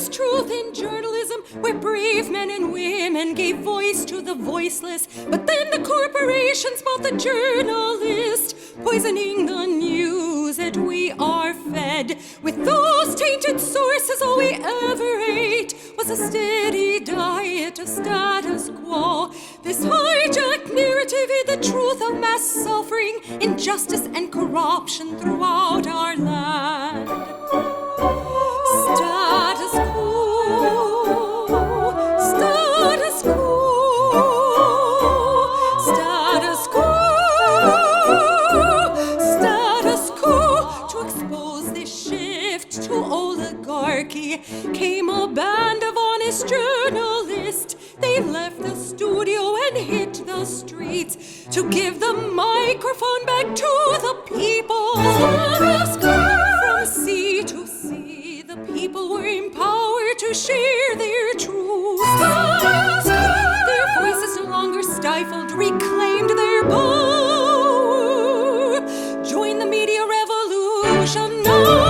was truth in journalism, where brave men and women gave voice to the voiceless. But then the corporations bought the journalist, poisoning the news that we are fed. With those tainted sources, all we ever ate was a steady diet of status quo. This hijacked narrative hid the truth of mass suffering, injustice, and corruption throughout our land. Status quo, status quo, status quo, status quo. To expose this shift to oligarchy came a band of honest journalists. They left the studio and hit the streets to give the microphone back to the people. From sea to sea, the people were empowered to share their truth. Their voices no longer stifled, reclaimed their power. Join the media revolution now.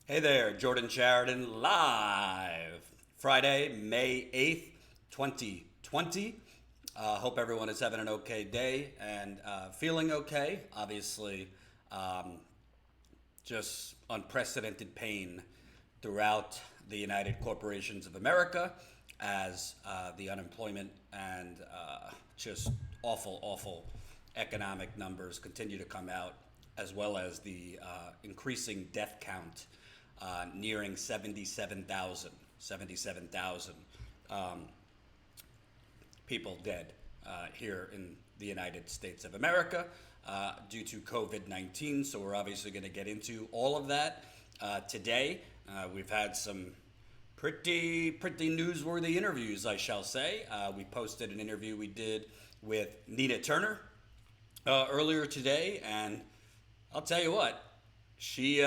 Hey there, Jordan Sheridan live. Friday, May 8th, 2020. Hope everyone is having an okay day and feeling okay. Obviously, just unprecedented pain throughout the United Corporations of America as the unemployment and just awful economic numbers continue to come out, as well as the increasing death count nearing 77,000 people dead here in the United States of America due to COVID-19. So we're obviously going to get into all of that today. We've had some pretty newsworthy interviews, I shall say. We posted an interview we did with Nina Turner earlier today, and I'll tell you what, she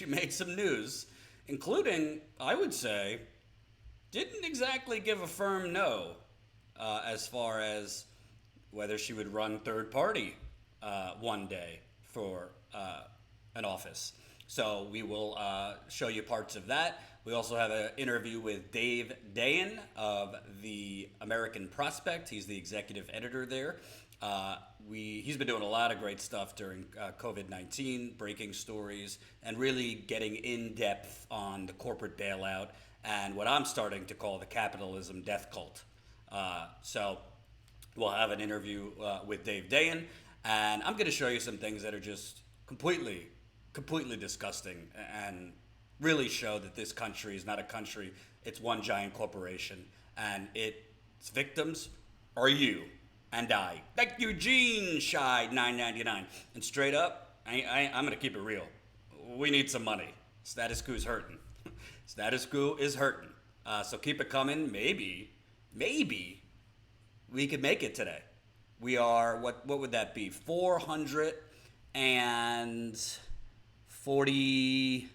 made some news, including, I would say, didn't exactly give a firm no as far as whether she would run third party one day for an office. So we will show you parts of that. We also have an interview with Dave Dayen of the American Prospect. He's the executive editor there. He's been doing a lot of great stuff during COVID-19, breaking stories, and really getting in depth on the corporate bailout and what I'm starting to call the capitalism death cult. So we'll have an interview with Dave Dayen, and I'm going to show you some things that are just completely disgusting and really show that this country is not a country, it's one giant corporation, and its victims are you and I. Like Eugene Scheid, $9.99. And straight up, I'm going to keep it real. We need some money. Status Coup is hurting. Status Coup is hurting. So keep it coming. Maybe we could make it today. We are, what would that be? $440,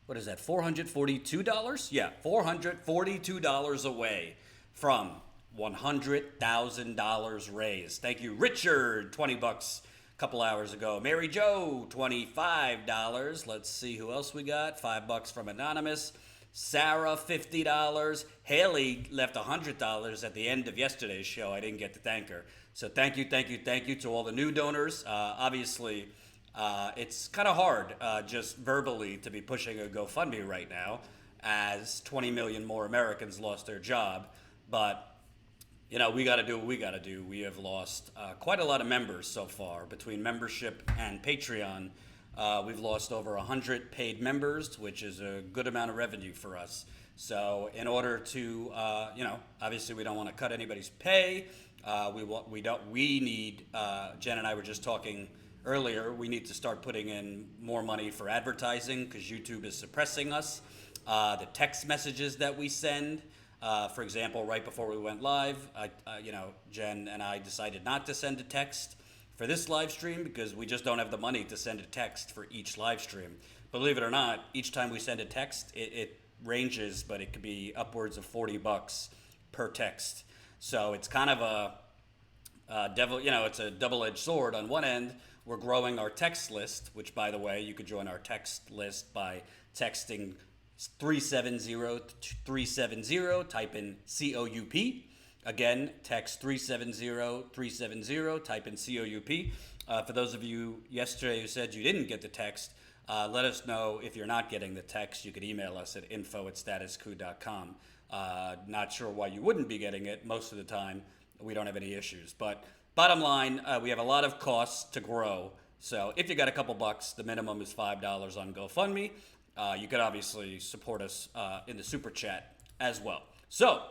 what is that? $442? Yeah, $442 away from $100,000 raised. Thank you, Richard, $20 a couple hours ago. Mary Jo, $25. Let's see who else we got. $5 from Anonymous. Sarah, $50. Haley left $100 at the end of yesterday's show. I didn't get to thank her. So thank you to all the new donors. Obviously, it's kind of hard just verbally to be pushing a GoFundMe right now as 20 million more Americans lost their job. But you know, we got to do what we got to do. We have lost quite a lot of members so far. Between membership and Patreon, we've lost over 100 paid members, which is a good amount of revenue for us. So in order to, obviously we don't want to cut anybody's pay. We need, Jen and I were just talking earlier, we need to start putting in more money for advertising because YouTube is suppressing us. The text messages that we send, for example, right before we went live, Jen and I decided not to send a text for this live stream because we just don't have the money to send a text for each live stream. Believe it or not, each time we send a text, it ranges, but it could be upwards of $40 per text. So it's kind of it's a double-edged sword. On one end, We're growing our text list, which, by the way, you could join our text list by texting 370-370, type in COUP. Again, text 370-370, type in COUP. For those of you yesterday who said you didn't get the text, let us know if you're not getting the text. You could email us at info@statuscoup.com. Not sure why you wouldn't be getting it. Most of the time, we don't have any issues. But bottom line, we have a lot of costs to grow. So if you got a couple bucks, the minimum is $5 on GoFundMe. You could obviously support us in the super chat as well. So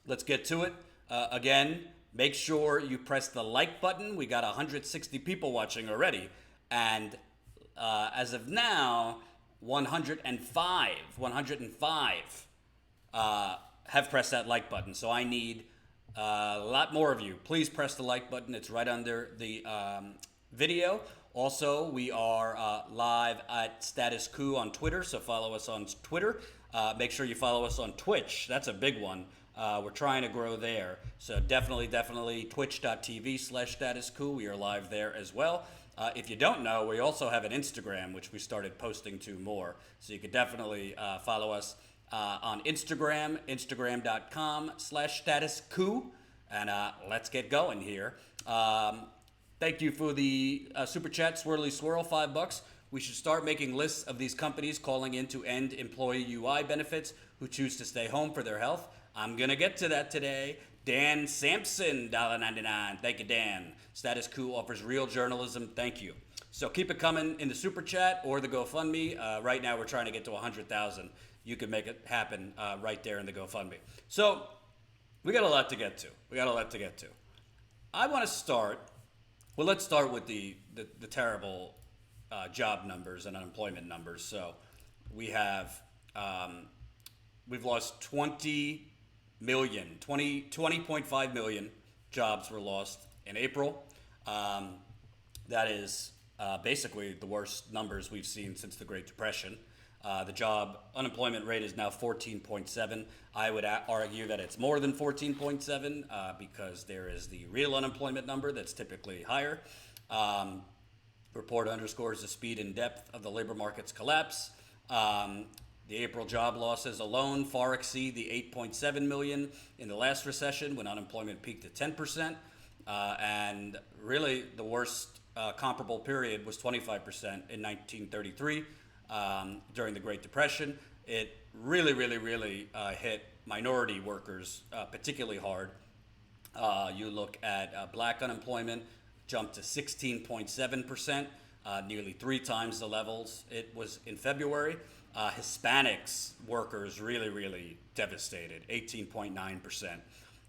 let's get to it. Again, make sure you press the like button. We got 160 people watching already. And as of now, 105 have pressed that like button. So I need a lot more of you. Please press the like button. It's right under the video. Also, we are live at Status Coup on Twitter, so follow us on Twitter. Make sure you follow us on Twitch. That's a big one. We're trying to grow there. So definitely twitch.tv/Status Coup. We are live there as well. If you don't know, we also have an Instagram, which we started posting to more. So you could definitely follow us on Instagram, instagram.com/Status Coup. And let's get going here. Thank you for the super chat, Swirly Swirl, $5. We should start making lists of these companies calling in to end employee UI benefits who choose to stay home for their health. I'm going to get to that today. Dan Sampson, $1.99. Thank you, Dan. Status Coup offers real journalism. Thank you. So keep it coming in the super chat or the GoFundMe. Right now we're trying to get to 100,000. You can make it happen right there in the GoFundMe. So we got a lot to get to. I want to start. Well, let's start with the terrible job numbers and unemployment numbers. So we've lost 20.5 million jobs were lost in April. That is basically the worst numbers we've seen since the Great Depression. The job unemployment rate is now 14.7. I would argue that it's more than 14.7 because there is the real unemployment number that's typically higher. Report underscores the speed and depth of the labor market's collapse. The April job losses alone far exceed the 8.7 million in the last recession when unemployment peaked at 10%. And really the worst comparable period was 25% in 1933. During the Great Depression. It really hit minority workers particularly hard. You look at black unemployment jumped to 16.7%, nearly 3 times the levels it was in February. Hispanics workers really devastated, 18.9%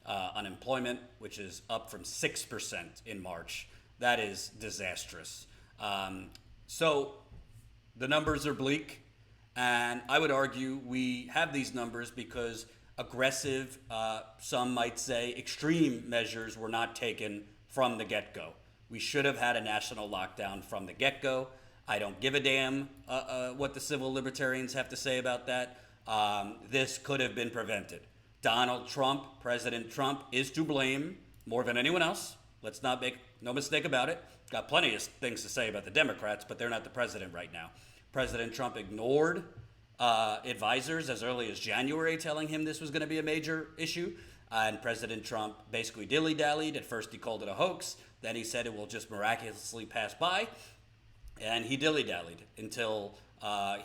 unemployment, which is up from 6% in March. That is disastrous. So the numbers are bleak, and I would argue we have these numbers because aggressive, some might say extreme measures were not taken from the get-go. We should have had a national lockdown from the get-go. I don't give a damn what the civil libertarians have to say about that. This could have been prevented. Donald Trump, President Trump, is to blame more than anyone else. Let's not make no mistake about it. Got plenty of things to say about the Democrats, but they're not the president right now. President Trump ignored advisors as early as January telling him this was going to be a major issue. And President Trump basically dilly-dallied. At first he called it a hoax. Then he said it will just miraculously pass by. And he dilly-dallied until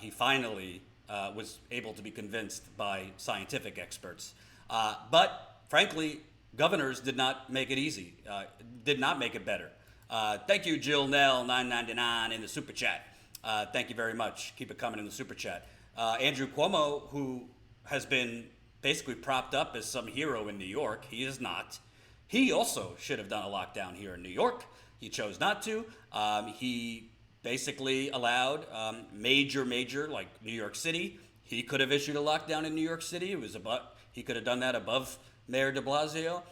he finally was able to be convinced by scientific experts. But frankly, governors did not make it easy, did not make it better. Thank you, Jill Nell, $9.99 in the super chat. Thank you very much. Keep it coming in the super chat. Andrew Cuomo, who has been basically propped up as some hero in New York, he is not. He also should have done a lockdown here in New York. He chose not to. He basically allowed major, like New York City. He could have issued a lockdown in New York City. He could have done that above Mayor de Blasio.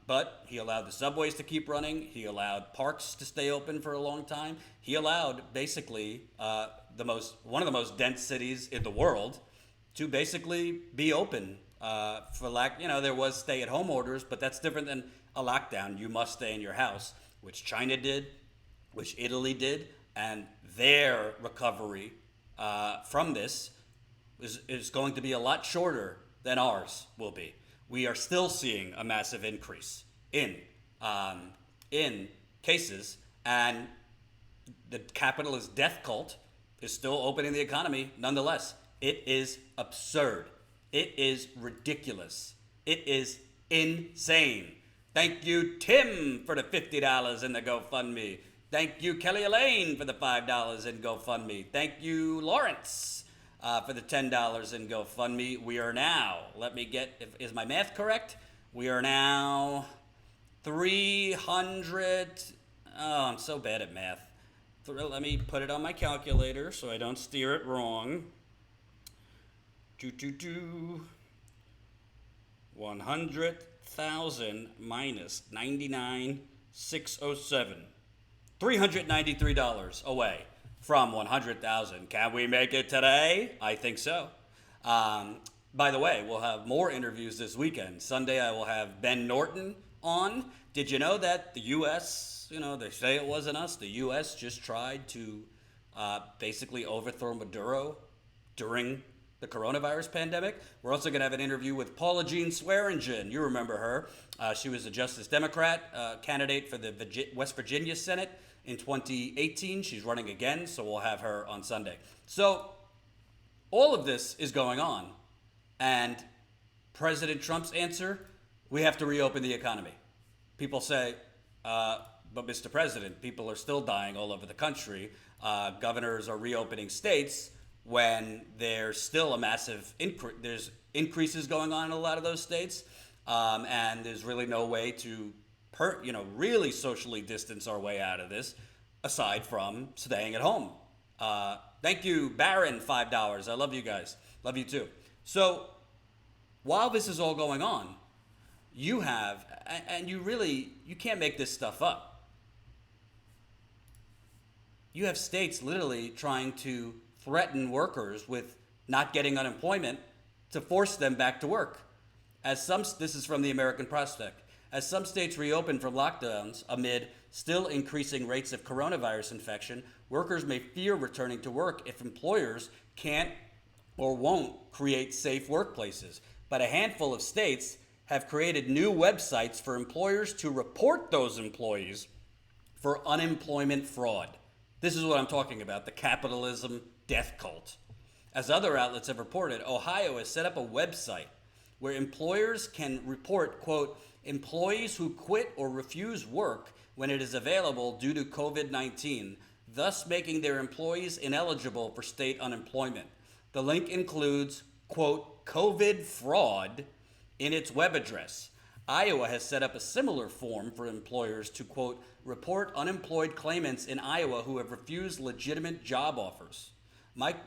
But he allowed the subways to keep running. He allowed parks to stay open for a long time. He allowed basically one of the most dense cities in the world to basically be open there was stay-at-home orders, but that's different than a lockdown. You must stay in your house, which China did, which Italy did, and their recovery from this is going to be a lot shorter than ours will be. We are still seeing a massive increase in cases, and the capitalist death cult is still opening the economy nonetheless. It is absurd. It is ridiculous. It is insane. Thank you, Tim, for the $50 in the GoFundMe. Thank you, Kelly Elaine, for the $5 in GoFundMe. Thank you, Lawrence, for the $10 in GoFundMe. We are now, is my math correct? We are now 300, I'm so bad at math. Let me put it on my calculator so I don't steer it wrong. 100,000 minus 99,607. $393 away from 100,000. Can we make it today? I think so. By the way, we'll have more interviews this weekend. Sunday, I will have Ben Norton on. Did you know that the U.S., they say it wasn't us, the U.S. just tried to basically overthrow Maduro during the coronavirus pandemic? We're also going to have an interview with Paula Jean Swearingen. You remember her. She was a Justice Democrat candidate for the West Virginia Senate in 2018. She's running again, so we'll have her on Sunday. So all of this is going on, and President Trump's answer, we have to reopen the economy. People say, but Mr. President, people are still dying all over the country. Governors are reopening states when there's still a massive there's increases going on in a lot of those states, and there's really no way to really socially distance our way out of this aside from staying at home. Thank you, Baron, $5. I love you guys. Love you too. So while this is all going on, you have, and you can't make this stuff up. You have states literally trying to threaten workers with not getting unemployment to force them back to work. This is from the American Prospect. As some states reopen from lockdowns amid still increasing rates of coronavirus infection, workers may fear returning to work if employers can't or won't create safe workplaces. But a handful of states have created new websites for employers to report those employees for unemployment fraud. This is what I'm talking about, the capitalism death cult. As other outlets have reported, Ohio has set up a website where employers can report, quote, employees who quit or refuse work when it is available due to COVID-19, thus making their employees ineligible for state unemployment. The link includes, quote, COVID fraud in its web address. Iowa has set up a similar form for employers to, quote, report unemployed claimants in Iowa who have refused legitimate job offers.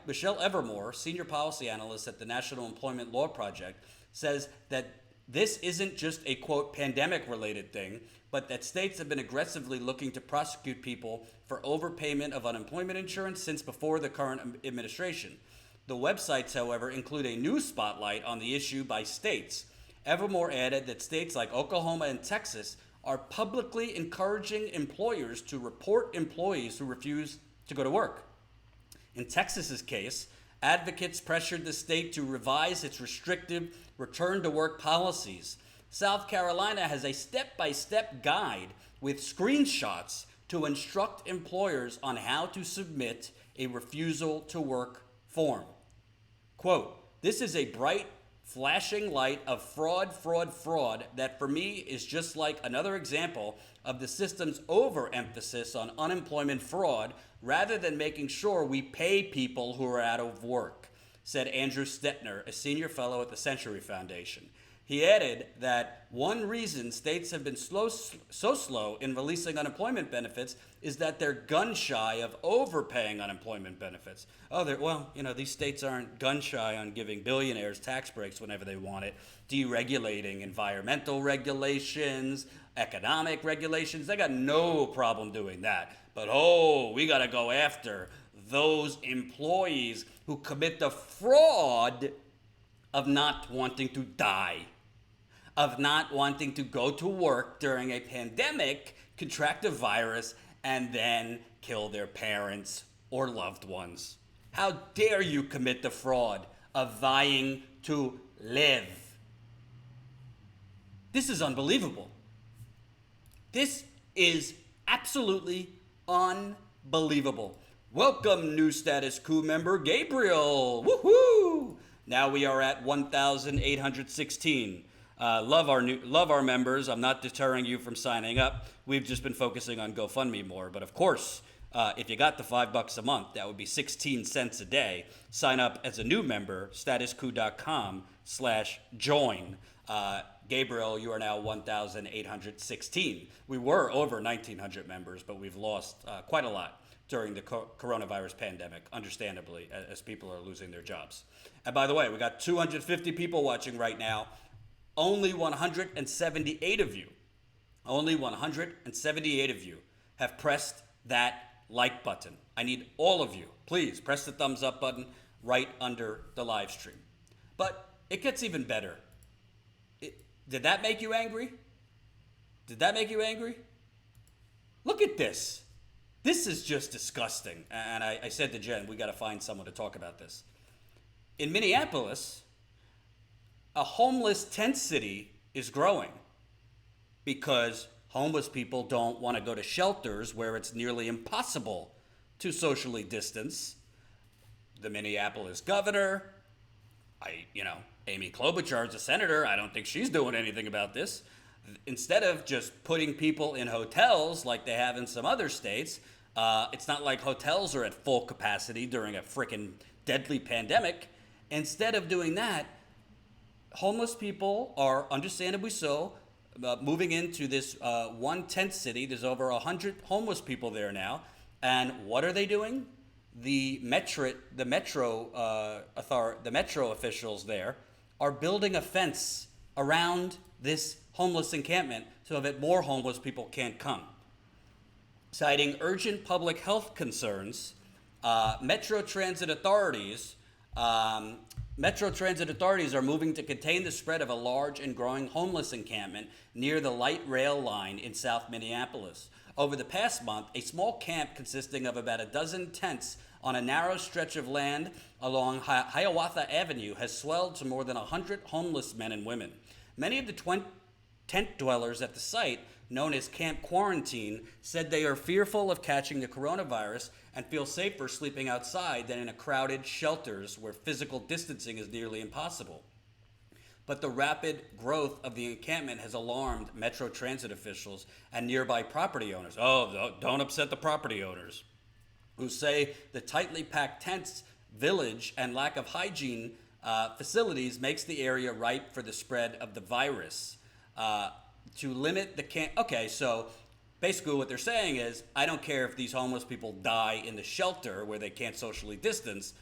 Michelle Evermore, senior policy analyst at the National Employment Law Project, says that this isn't just a, quote, pandemic-related thing, but that states have been aggressively looking to prosecute people for overpayment of unemployment insurance since before the current administration. The websites, however, include a new spotlight on the issue by states. Evermore added that states like Oklahoma and Texas are publicly encouraging employers to report employees who refuse to go to work. In Texas's case, advocates pressured the state to revise its restrictive return-to-work policies. South Carolina has a step-by-step guide with screenshots to instruct employers on how to submit a refusal-to-work form. Quote, this is a bright, flashing light of fraud that for me is just like another example of the system's overemphasis on unemployment fraud rather than making sure we pay people who are out of work, said Andrew Stetner, a senior fellow at the Century Foundation. He added that one reason states have been so slow in releasing unemployment benefits is that they're gun shy of overpaying unemployment benefits. These states aren't gun shy on giving billionaires tax breaks whenever they want it, deregulating environmental regulations, economic regulations. They got no problem doing that. But we got to go after those employees who commit the fraud of not wanting to die, of not wanting to go to work during a pandemic, contract a virus, and then kill their parents or loved ones. How dare you commit the fraud of vying to live? This is unbelievable. This is absolutely unbelievable. Welcome, new Status Coup member Gabriel. Woohoo! Now we are at 1,816. Love our members. I'm not deterring you from signing up. We've just been focusing on GoFundMe more. But of course, if you got the $5 a month, that would be 16 cents a day. Sign up as a new member, statuscoup.com/join. Gabriel, you are now 1,816. We were over 1,900 members, but we've lost quite a lot during the coronavirus pandemic, understandably, as people are losing their jobs. And by the way, we got 250 people watching right now. Only 178 of you, have pressed that like button. I need all of you. Please press the thumbs up button right under the live stream. But it gets even better. Did that make you angry? Look at this. This is just disgusting. And I said to Jen, we got to find someone to talk about this. In Minneapolis, a homeless tent city is growing because homeless people don't want to go to shelters where it's nearly impossible to socially distance. The Minneapolis governor, Amy Klobuchar is a senator. I don't think she's doing anything about this. Instead of just putting people in hotels like they have in some other states, it's not like hotels are at full capacity during a freaking deadly pandemic. Instead of doing that, homeless people are, understandably so, moving into this one tent city. There's over 100 homeless people there now. And what are they doing? The metro officials there are building a fence around this homeless encampment so that more homeless people can't come. Citing urgent public health concerns, Metro Transit authorities are moving to contain the spread of a large and growing homeless encampment near the light rail line in South Minneapolis. Over the past month, a small camp consisting of about a dozen tents on a narrow stretch of land along Hiawatha Avenue has swelled to more than 100 homeless men and women. Many of the tent dwellers at the site, known as Camp Quarantine, said they are fearful of catching the coronavirus and feel safer sleeping outside than in a crowded shelters where physical distancing is nearly impossible. But the rapid growth of the encampment has alarmed Metro Transit officials and nearby property owners. Oh, don't upset the property owners, who say the tightly packed tents, village, and lack of hygiene facilities makes the area ripe for the spread of the virus. To limit the camp. Okay, so basically what they're saying is, I don't care if these homeless people die in the shelter where they can't socially distance,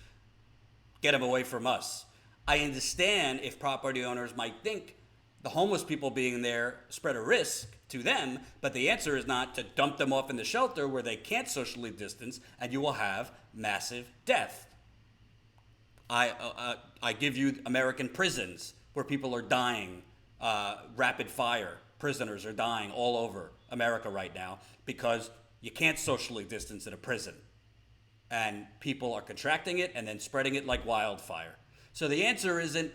get them away from us. I understand if property owners might think the homeless people being there spread a risk to them, but the answer is not to dump them off in the shelter where they can't socially distance and you will have massive death. I give you American prisons where people are dying, rapid fire. Prisoners are dying all over America right now because you can't socially distance in a prison. And people are contracting it and then spreading it like wildfire. So the answer isn't,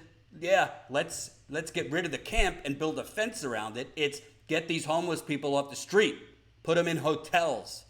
let's get rid of the camp and build a fence around it. It's get these homeless people off the street, put them in hotels,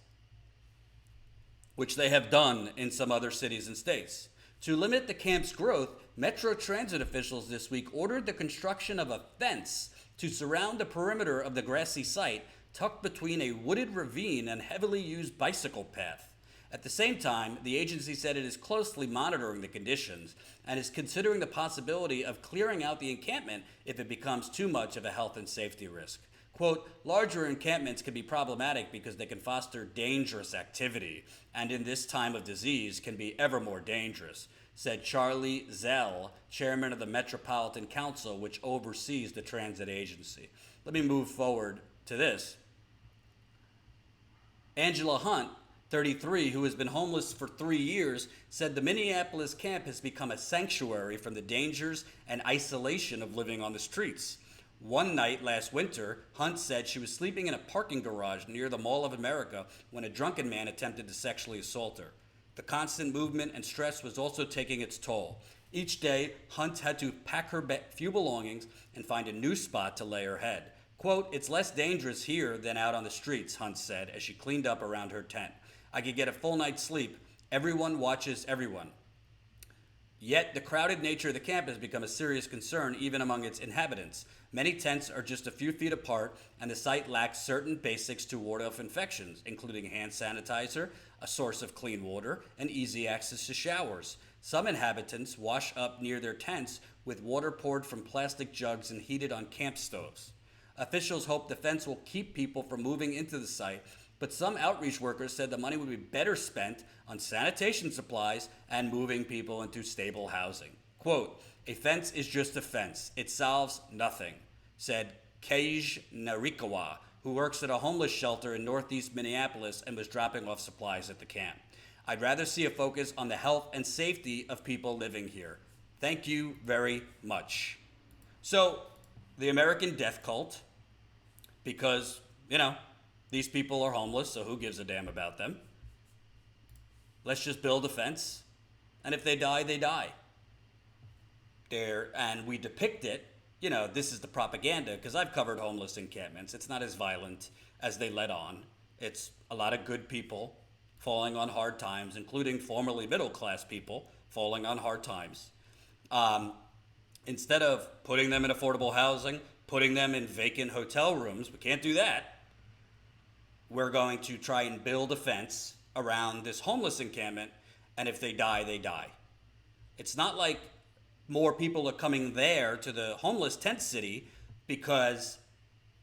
which they have done in some other cities and states. To limit the camp's growth, Metro Transit officials this week ordered the construction of a fence to surround the perimeter of the grassy site tucked between a wooded ravine and heavily used bicycle path. At the same time, the agency said it is closely monitoring the conditions and is considering the possibility of clearing out the encampment if it becomes too much of a health and safety risk. Quote, larger encampments can be problematic because they can foster dangerous activity, and in this time of disease can be ever more dangerous, said Charlie Zell, chairman of the Metropolitan Council, which oversees the transit agency. Let me move forward to this. Angela Hunt, 33, who has been homeless for 3 years, said the Minneapolis camp has become a sanctuary from the dangers and isolation of living on the streets. One night last winter, Hunt said she was sleeping in a parking garage near the Mall of America when a drunken man attempted to sexually assault her. The constant movement and stress was also taking its toll. Each day, Hunt had to pack her few belongings and find a new spot to lay her head. Quote, "It's less dangerous here than out on the streets," Hunt said as she cleaned up around her tent. "I could get a full night's sleep. Everyone watches everyone." Yet, the crowded nature of the camp has become a serious concern even among its inhabitants. Many tents are just a few feet apart, and the site lacks certain basics to ward off infections, including hand sanitizer, a source of clean water, and easy access to showers. Some inhabitants wash up near their tents with water poured from plastic jugs and heated on camp stoves. Officials hope the fence will keep people from moving into the site, but some outreach workers said the money would be better spent on sanitation supplies and moving people into stable housing. Quote, "A fence is just a fence. It solves nothing," said Keij Narikawa, who works at a homeless shelter in northeast Minneapolis and was dropping off supplies at the camp. "I'd rather see a focus on the health and safety of people living here. Thank you very much." So, the American death cult, because, these people are homeless, so who gives a damn about them? Let's just build a fence, and if they die, they die. And we depict it, this is the propaganda, because I've covered homeless encampments. It's not as violent as they let on. It's a lot of good people falling on hard times, including formerly middle-class people falling on hard times. Instead of putting them in affordable housing, putting them in vacant hotel rooms, we can't do that. We're going to try and build a fence around this homeless encampment, and if they die, they die. It's not like more people are coming there to the homeless tent city because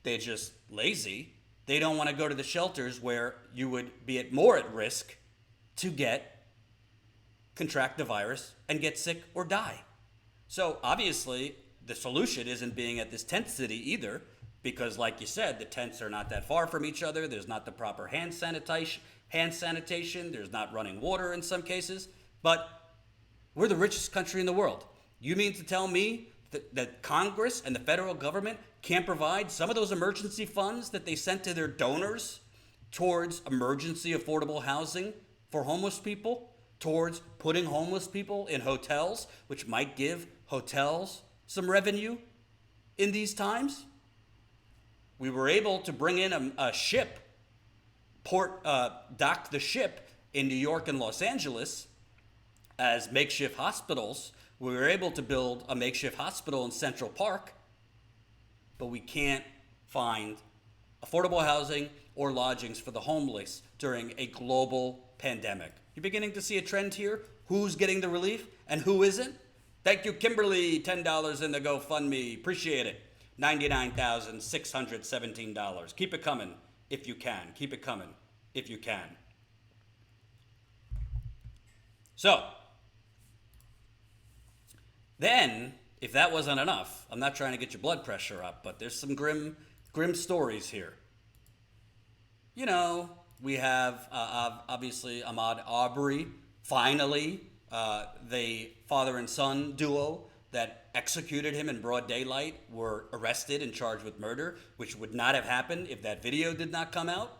they're just lazy. They don't want to go to the shelters where you would be more at risk to contract the virus and get sick or die. So obviously, the solution isn't being at this tent city either, because like you said, the tents are not that far from each other. There's not the proper hand sanitation. There's not running water in some cases. But we're the richest country in the world. You mean to tell me that Congress and the federal government can't provide some of those emergency funds that they sent to their donors towards emergency affordable housing for homeless people, towards putting homeless people in hotels, which might give hotels some revenue in these times? We were able to bring in a ship, dock the ship in New York and Los Angeles as makeshift hospitals. We were able to build a makeshift hospital in Central Park, but we can't find affordable housing or lodgings for the homeless during a global pandemic. You're beginning to see a trend here. Who's getting the relief and who isn't? Thank you, Kimberly, $10 in the GoFundMe. Appreciate it. $99,617. Keep it coming if you can. Keep it coming if you can. So, then, if that wasn't enough, I'm not trying to get your blood pressure up, but there's some grim stories here. We have, obviously, Ahmaud Arbery, finally, the father and son duo that executed him in broad daylight were arrested and charged with murder, which would not have happened if that video did not come out.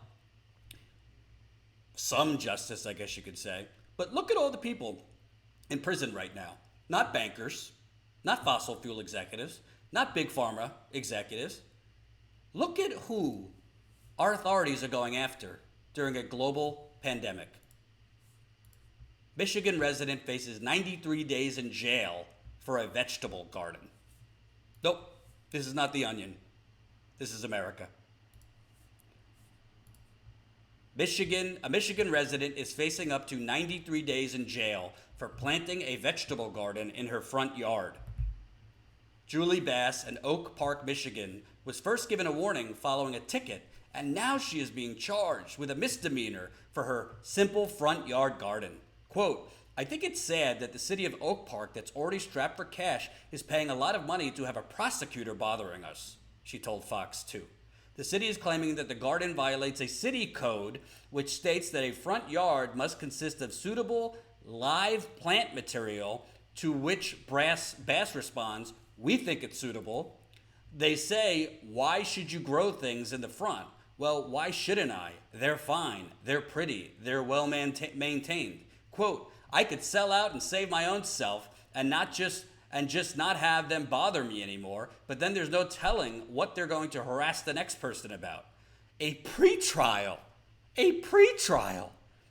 Some justice, I guess you could say. But look at all the people in prison right now. Not bankers, not fossil fuel executives, not big pharma executives. Look at who our authorities are going after during a global pandemic. Michigan resident faces 93 days in jail for a vegetable garden. Nope, this is not The Onion. This is America. A Michigan resident is facing up to 93 days in jail for planting a vegetable garden in her front yard. Julie Bass in Oak Park, Michigan, was first given a warning following a ticket, and now she is being charged with a misdemeanor for her simple front yard garden. Quote, "I think it's sad that the city of Oak Park, that's already strapped for cash, is paying a lot of money to have a prosecutor bothering us," she told Fox 2. The city is claiming that the garden violates a city code which states that a front yard must consist of suitable live plant material, to which Bass responds, "We think it's suitable." They say, why should you grow things in the front? Well, why shouldn't I? They're fine. They're pretty. They're well maintained. Quote, I could sell out and save my own self and just not have them bother me anymore, but then there's no telling what they're going to harass the next person about. A pretrial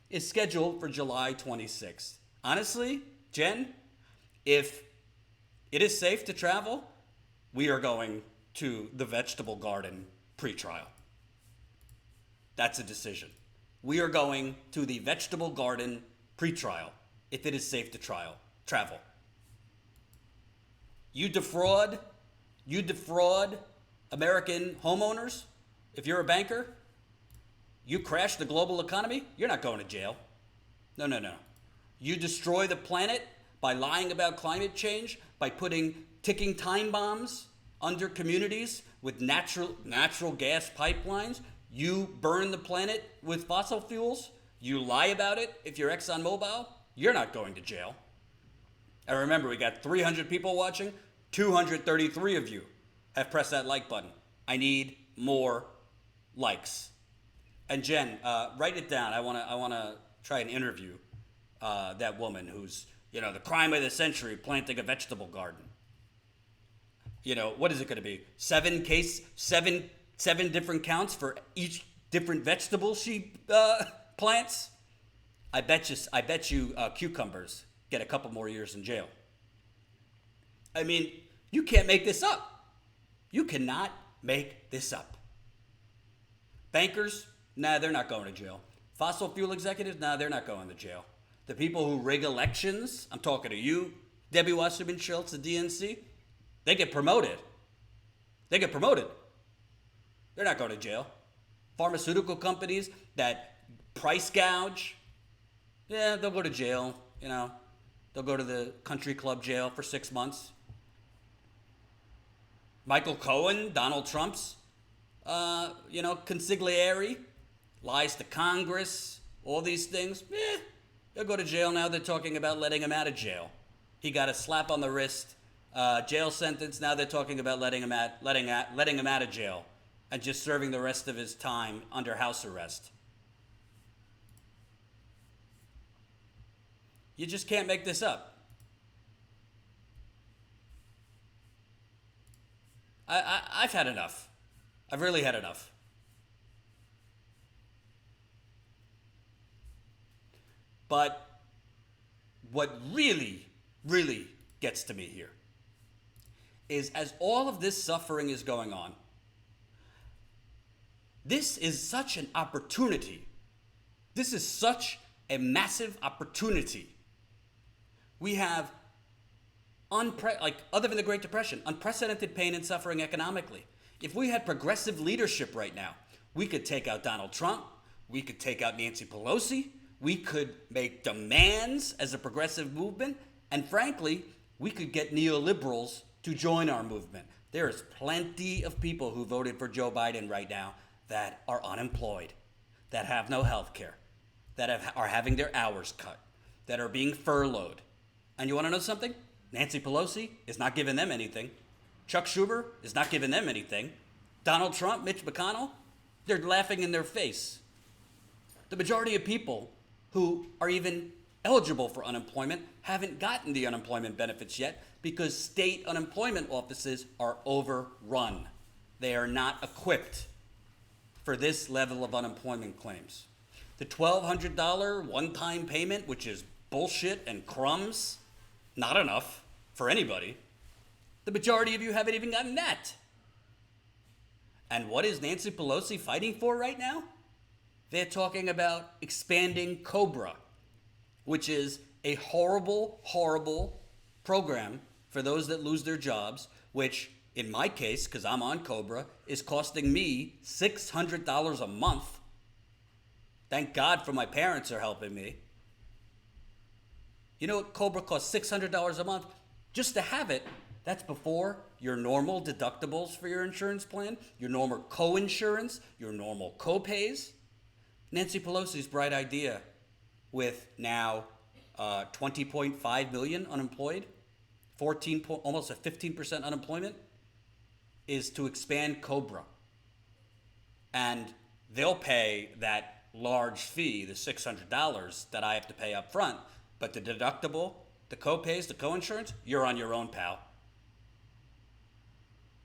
is scheduled for July 26th. Honestly, Jen, if it is safe to travel, we are going to the vegetable garden pretrial. That's a decision. We are going to the vegetable garden pretrial if it is safe to travel. You defraud American homeowners. If you're a banker, you crash the global economy, you're not going to jail. No. You destroy the planet by lying about climate change, by putting ticking time bombs under communities with natural gas pipelines. You burn the planet with fossil fuels. You lie about it. If you're ExxonMobil, you're not going to jail. And remember, we got 300 people watching. 233 of you have pressed that like button. I need more likes. And Jen, write it down. I want to try and interview that woman who's, the crime of the century, planting a vegetable garden. What is it going to be? Seven different counts for each different vegetable she plants? I bet you cucumbers get a couple more years in jail. I mean, you can't make this up. You cannot make this up. Bankers, nah, they're not going to jail. Fossil fuel executives, nah, they're not going to jail. The people who rig elections, I'm talking to you, Debbie Wasserman Schultz, the DNC, they get promoted. They're not going to jail. Pharmaceutical companies that price gouge, yeah, they'll go to jail. They'll go to the country club jail for 6 months. Michael Cohen, Donald Trump's, consigliere, lies to Congress, all these things. They'll go to jail now. They're talking about letting him out of jail. He got a slap on the wrist, jail sentence. Now they're talking about letting him out of jail and just serving the rest of his time under house arrest. You just can't make this up. I've had enough. I've really had enough. But what really, really gets to me here is as all of this suffering is going on, this is such an opportunity. This is such a massive opportunity. We have, other than the Great Depression, unprecedented pain and suffering economically. If we had progressive leadership right now, we could take out Donald Trump. We could take out Nancy Pelosi. We could make demands as a progressive movement. And frankly, we could get neoliberals to join our movement. There is plenty of people who voted for Joe Biden right now that are unemployed, that have no health care, that are having their hours cut, that are being furloughed. And you want to know something? Nancy Pelosi is not giving them anything. Chuck Schumer is not giving them anything. Donald Trump, Mitch McConnell, they're laughing in their face. The majority of people who are even eligible for unemployment haven't gotten the unemployment benefits yet because state unemployment offices are overrun. They are not equipped for this level of unemployment claims. The $1,200 one-time payment, which is bullshit and crumbs, not enough for anybody. The majority of you haven't even gotten that. And what is Nancy Pelosi fighting for right now? They're talking about expanding COBRA, which is a horrible, horrible program for those that lose their jobs, which in my case, because I'm on COBRA, is costing me $600 a month. Thank God for my parents are helping me. You know what COBRA costs $600 a month? Just to have it, that's before your normal deductibles for your insurance plan, your normal co-insurance, your normal co-pays. Nancy Pelosi's bright idea with now 20.5 million unemployed, almost a 15% unemployment. is to expand Cobra. And they'll pay that large fee, the $600 that I have to pay up front. But the deductible, the co-pays, the co-insurance, you're on your own, pal.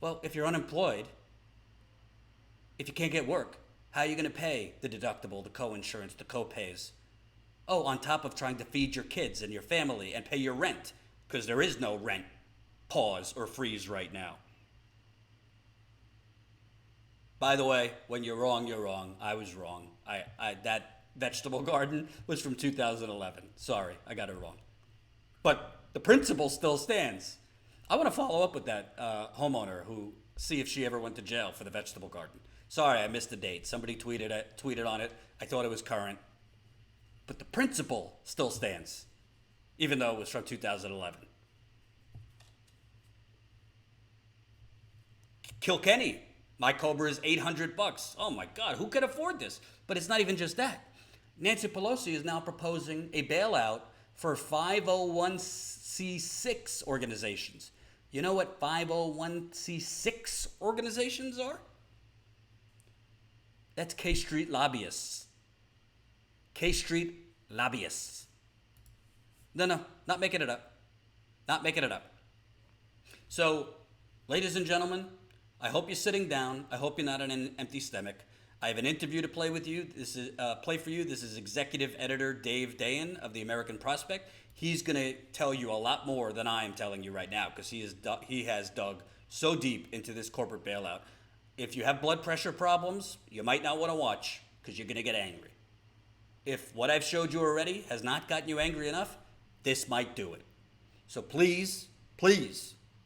Well, if you're unemployed, if you can't get work, how are you going to pay the deductible, the co-insurance, the co-pays? Oh, on top of trying to feed your kids and your family and pay your rent, because there is no rent pause or freeze right now. By the way, when you're wrong, you're wrong. I was wrong. That vegetable garden was from 2011. Sorry, I got it wrong. But the principle still stands. I want to follow up with that homeowner who see if she ever went to jail for the vegetable garden. Sorry, I missed the date. Somebody tweeted on it. I thought it was current. But the principle still stands, even though it was from 2011. Kilkenny, my Cobra is $800. Oh my God, who could afford this? But it's not even just that. Nancy Pelosi is now proposing a bailout for 501c6 organizations. You know what 501c6 organizations are? That's K Street lobbyists. K Street lobbyists. No, not making it up. Not making it up. So, ladies and gentlemen, I hope you're sitting down. I hope you're not on an empty stomach. I have an interview to play with you. This is play for you. This is executive editor Dave Dayen of the American Prospect. He's going to tell you a lot more than I am telling you right now because he has dug so deep into this corporate bailout. If you have blood pressure problems, you might not want to watch because you're going to get angry. If what I've showed you already has not gotten you angry enough, this might do it. So please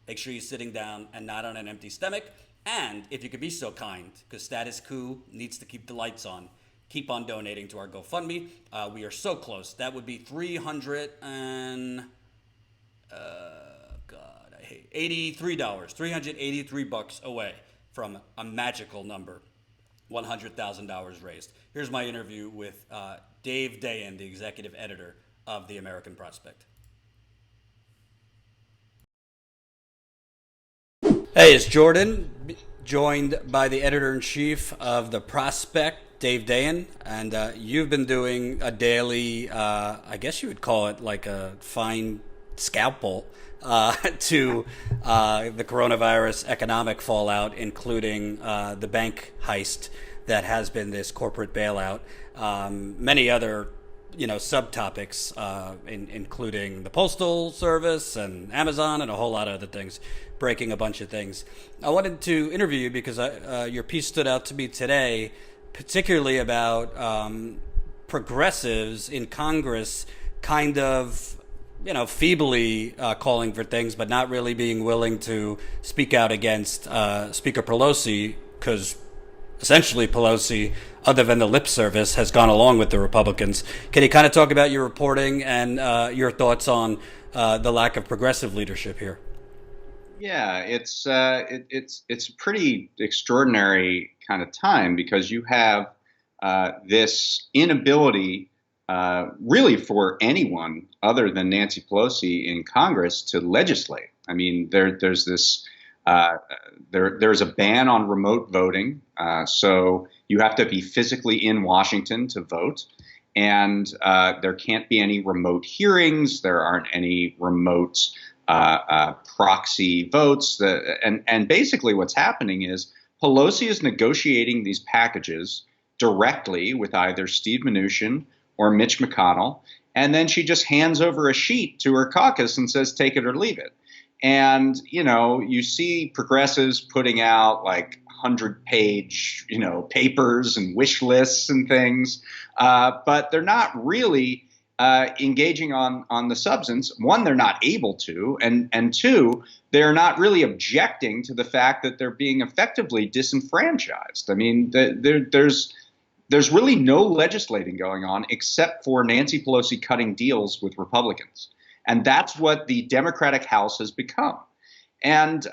make sure you're sitting down and not on an empty stomach. And if you could be so kind, because Status Coup needs to keep the lights on, keep on donating to our GoFundMe. We are so close. That would be $83, $383 away from a magical number, $100,000 raised. Here's my interview with Dave Dayen, the executive editor of the American Prospect. Hey, it's Jordan, joined by the editor-in-chief of the Prospect, Dave Dayen, and you've been doing a daily, I guess you would call it like a fine scalpel to the coronavirus economic fallout, including the bank heist that has been this corporate bailout, many other subtopics, including the Postal Service and Amazon and a whole lot of other things, breaking a bunch of things. I wanted to interview you because your piece stood out to me today, particularly about progressives in Congress kind of, feebly calling for things, but not really being willing to speak out against Speaker Pelosi, because essentially Pelosi, other than the lip service, has gone along with the Republicans. Can you kind of talk about your reporting and your thoughts on the lack of progressive leadership here? Yeah, it's a pretty extraordinary kind of time because you have this inability, really for anyone other than Nancy Pelosi in Congress to legislate. I mean, there's this. There's a ban on remote voting, so you have to be physically in Washington to vote, and there can't be any remote hearings. There aren't any remote proxy votes. And basically what's happening is Pelosi is negotiating these packages directly with either Steve Mnuchin or Mitch McConnell, and then she just hands over a sheet to her caucus and says, take it or leave it. And, you see progressives putting out like 100-page, papers and wish lists and things, but they're not really engaging on the substance. One, they're not able to, and two, they're not really objecting to the fact that they're being effectively disenfranchised. I mean, there's really no legislating going on except for Nancy Pelosi cutting deals with Republicans. And that's what the Democratic House has become. And,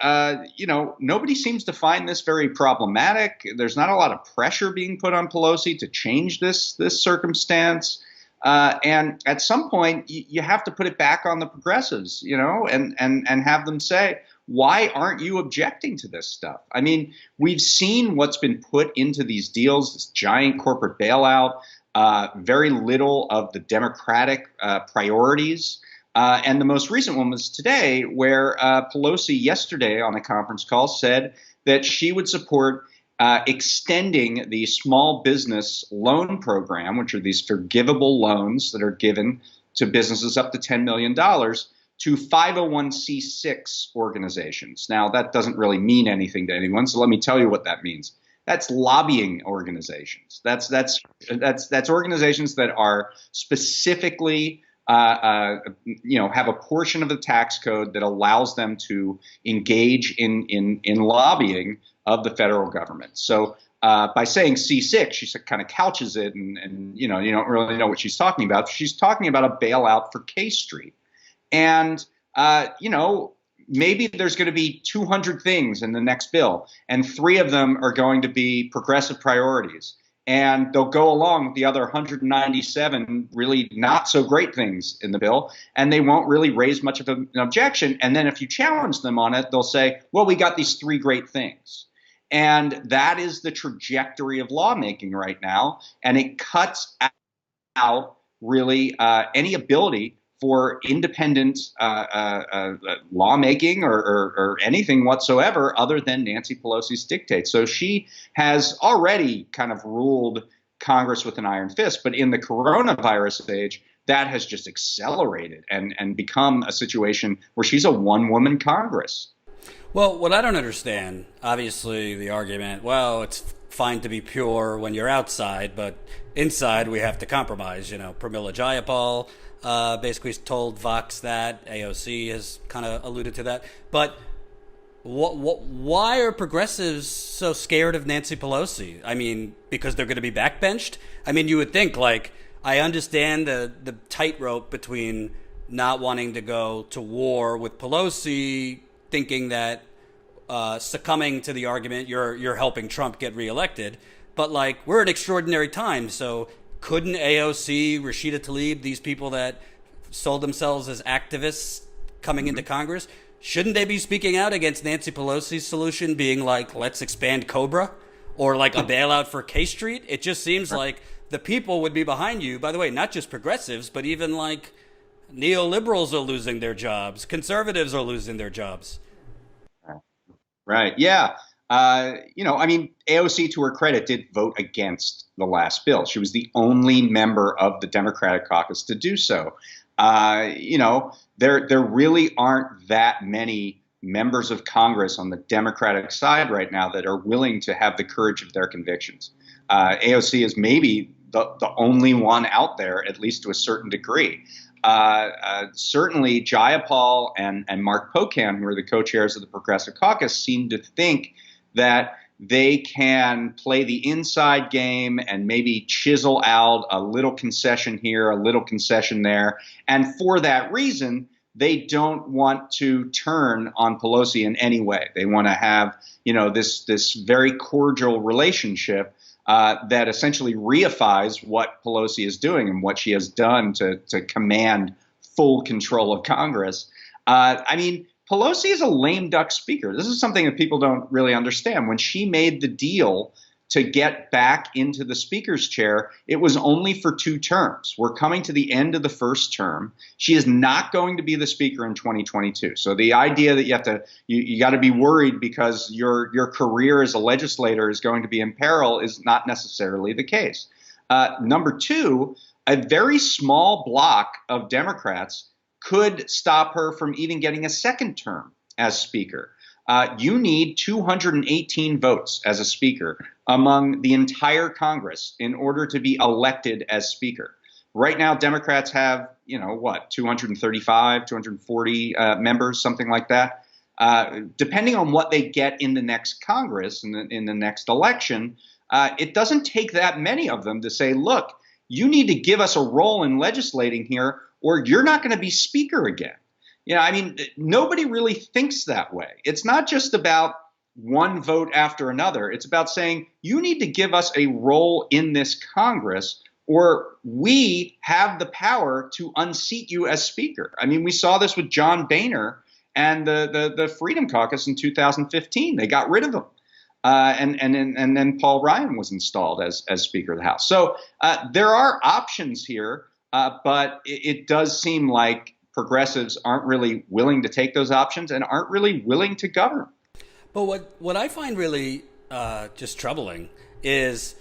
nobody seems to find this very problematic. There's not a lot of pressure being put on Pelosi to change this circumstance. And at some point, you have to put it back on the progressives, and have them say, why aren't you objecting to this stuff? I mean, we've seen what's been put into these deals, this giant corporate bailout, very little of the democratic priorities. And the most recent one was today, where Pelosi yesterday on a conference call said that she would support extending the small business loan program, which are these forgivable loans that are given to businesses up to $10 million, to 501c6 organizations. Now, that doesn't really mean anything to anyone, so let me tell you what that means. That's lobbying organizations. That's organizations that are specifically have a portion of the tax code that allows them to engage in lobbying of the federal government. So by saying C6, she kind of couches it, and you don't really know what she's talking about. She's talking about a bailout for K Street. And, maybe there's going to be 200 things in the next bill, and 3 of them are going to be progressive priorities. And they'll go along with the other 197 really not so great things in the bill, and they won't really raise much of an objection. And then if you challenge them on it, they'll say, well, we got these 3 great things. And that is the trajectory of lawmaking right now. And it cuts out really any ability for independent lawmaking or anything whatsoever other than Nancy Pelosi's dictates. So she has already kind of ruled Congress with an iron fist. But in the coronavirus age, that has just accelerated and become a situation where she's a one-woman Congress. Well, what I don't understand, obviously the argument, well, it's fine to be pure when you're outside, but inside we have to compromise. Pramila Jayapal basically told Vox that. AOC has kind of alluded to that. But why are progressives so scared of Nancy Pelosi? I mean, because they're going to be backbenched? I mean, you would think, I understand the tightrope between not wanting to go to war with Pelosi, thinking that succumbing to the argument you're helping Trump get reelected, but we're in extraordinary times. So couldn't AOC, Rashida Tlaib, these people that sold themselves as activists coming into Congress, shouldn't they be speaking out against Nancy Pelosi's solution being let's expand COBRA or a bailout for K Street? It just seems like the people would be behind you. By the way, not just progressives, but even neoliberals are losing their jobs. Conservatives are losing their jobs. Right. Yeah. AOC, to her credit, did vote against the last bill. She was the only member of the Democratic caucus to do so. There really aren't that many members of Congress on the Democratic side right now that are willing to have the courage of their convictions. AOC is maybe the only one out there, at least to a certain degree. Certainly Jayapal and Mark Pocan, who are the co-chairs of the Progressive Caucus, seem to think that they can play the inside game and maybe chisel out a little concession here, a little concession there. And for that reason, they don't want to turn on Pelosi in any way. They want to have, this very cordial relationship that essentially reifies what Pelosi is doing and what she has done to command full control of Congress. Pelosi is a lame duck speaker. This is something that people don't really understand. When she made the deal to get back into the speaker's chair, it was only for 2 terms. We're coming to the end of the first term. She is not going to be the speaker in 2022. So the idea that you got to be worried because your career as a legislator is going to be in peril is not necessarily the case. Number 2, a very small block of Democrats could stop her from even getting a second term as speaker. You need 218 votes as a speaker among the entire Congress in order to be elected as speaker. Right now, Democrats have, 235, 240 members, something like that. Depending on what they get in the next Congress, in the next election, it doesn't take that many of them to say, look, you need to give us a role in legislating here, or you're not going to be speaker again. Nobody really thinks that way. It's not just about one vote after another. It's about saying you need to give us a role in this Congress, or we have the power to unseat you as speaker. We saw this with John Boehner and the Freedom Caucus in 2015. They got rid of them. And then Paul Ryan was installed as Speaker of the House. So there are options here, but it does seem like progressives aren't really willing to take those options and aren't really willing to govern. But what I find really just troubling is,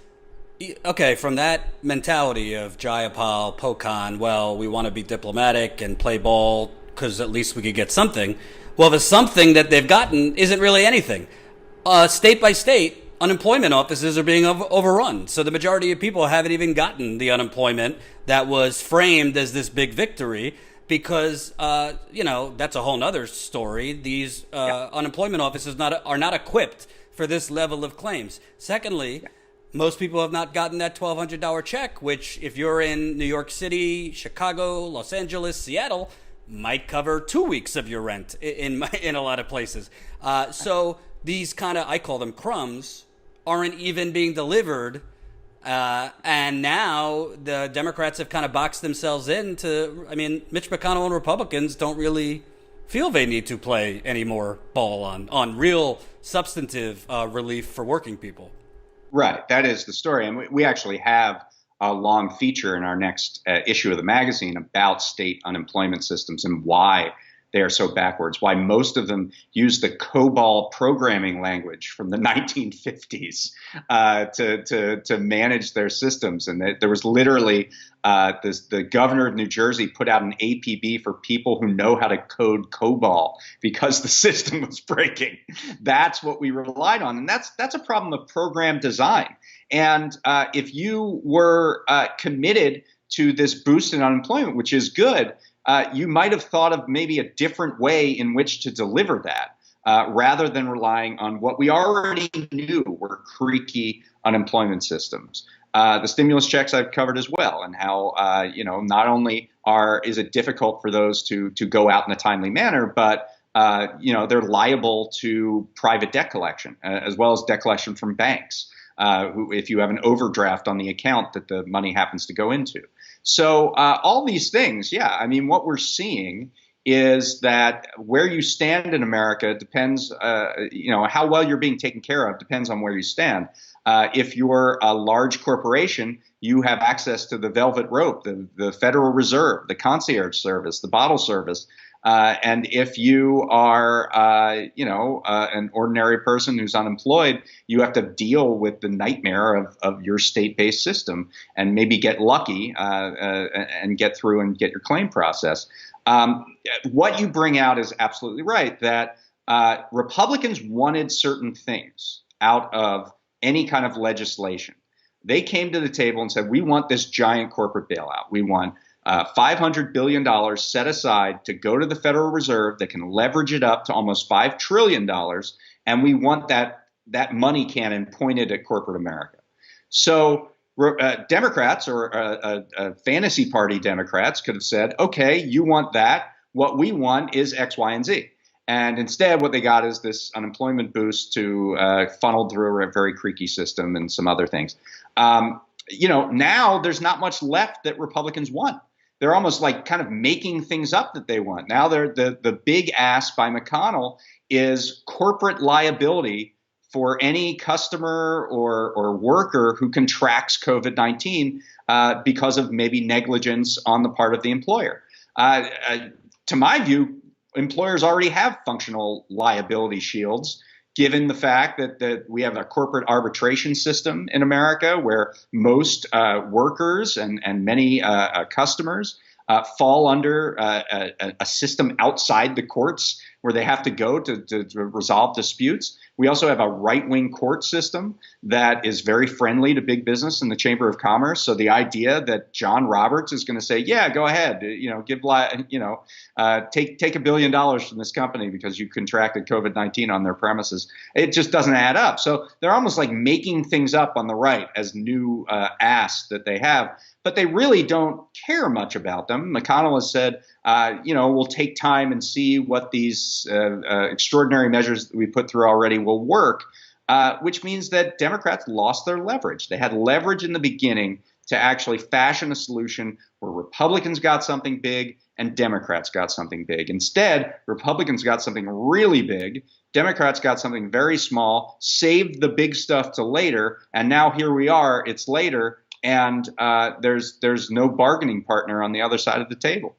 okay, from that mentality of Jayapal, Pocan, well, we want to be diplomatic and play ball because at least we could get something. Well, the something that they've gotten isn't really anything. State by state, unemployment offices are being overrun. So the majority of people haven't even gotten the unemployment that was framed as this big victory because, that's a whole nother story. These unemployment offices are not equipped for this level of claims. Secondly, most people have not gotten that $1,200 check, which if you're in New York City, Chicago, Los Angeles, Seattle, might cover 2 weeks of your rent in a lot of places. So these kind of, I call them crumbs, aren't even being delivered. And now the Democrats have kind of boxed themselves into, Mitch McConnell and Republicans don't really feel they need to play any more ball on real substantive relief for working people. Right. That is the story. And we actually have a long feature in our next issue of the magazine about state unemployment systems and why they are so backwards, why most of them use the COBOL programming language from the 1950s to manage their systems. And there was literally the governor of New Jersey put out an APB for people who know how to code COBOL because the system was breaking. That's what we relied on. And that's a problem of program design. And if you were committed to this boost in unemployment, which is good, you might have thought of maybe a different way in which to deliver that rather than relying on what we already knew were creaky unemployment systems. The stimulus checks I've covered as well, and how not only is it difficult for those to go out in a timely manner, but they're liable to private debt collection as well as debt collection from banks. If you have an overdraft on the account that the money happens to go into. So all these things, what we're seeing is that where you stand in America depends, how well you're being taken care of depends on where you stand. If you're a large corporation, you have access to the velvet rope, the Federal Reserve, the concierge service, the bottle service. And if you are, an ordinary person who's unemployed, you have to deal with the nightmare of your state-based system and maybe get lucky and get through and get your claim process. What you bring out is absolutely right, that Republicans wanted certain things out of any kind of legislation. They came to the table and said, we want this giant corporate bailout. We want $500 billion set aside to go to the Federal Reserve that can leverage it up to almost $5 trillion. And we want that money cannon pointed at corporate America. So Democrats or fantasy party Democrats could have said, OK, you want that. What we want is X, Y, and Z. And instead, what they got is this unemployment boost funneled through a very creaky system and some other things. Now there's not much left that Republicans want. They're almost like kind of making things up that they want. Now the big ask by McConnell is corporate liability for any customer or worker who contracts COVID-19 because of maybe negligence on the part of the employer. To my view, employers already have functional liability shields, given the fact that we have a corporate arbitration system in America where most workers and many customers fall under a system outside the courts where they have to go to resolve disputes. We also have a right-wing court system that is very friendly to big business and the Chamber of Commerce. So the idea that John Roberts is going to say, yeah, go ahead, take $1 billion from this company because you contracted COVID-19 on their premises, it just doesn't add up. So they're almost like making things up on the right as new asks that they have, but they really don't care much about them. McConnell has said, we'll take time and see what these extraordinary measures that we put through already will work, which means that Democrats lost their leverage. They had leverage in the beginning to actually fashion a solution where Republicans got something big and Democrats got something big. Instead, Republicans got something really big, Democrats got something very small, saved the big stuff to later, and now here we are, it's later, and there's no bargaining partner on the other side of the table.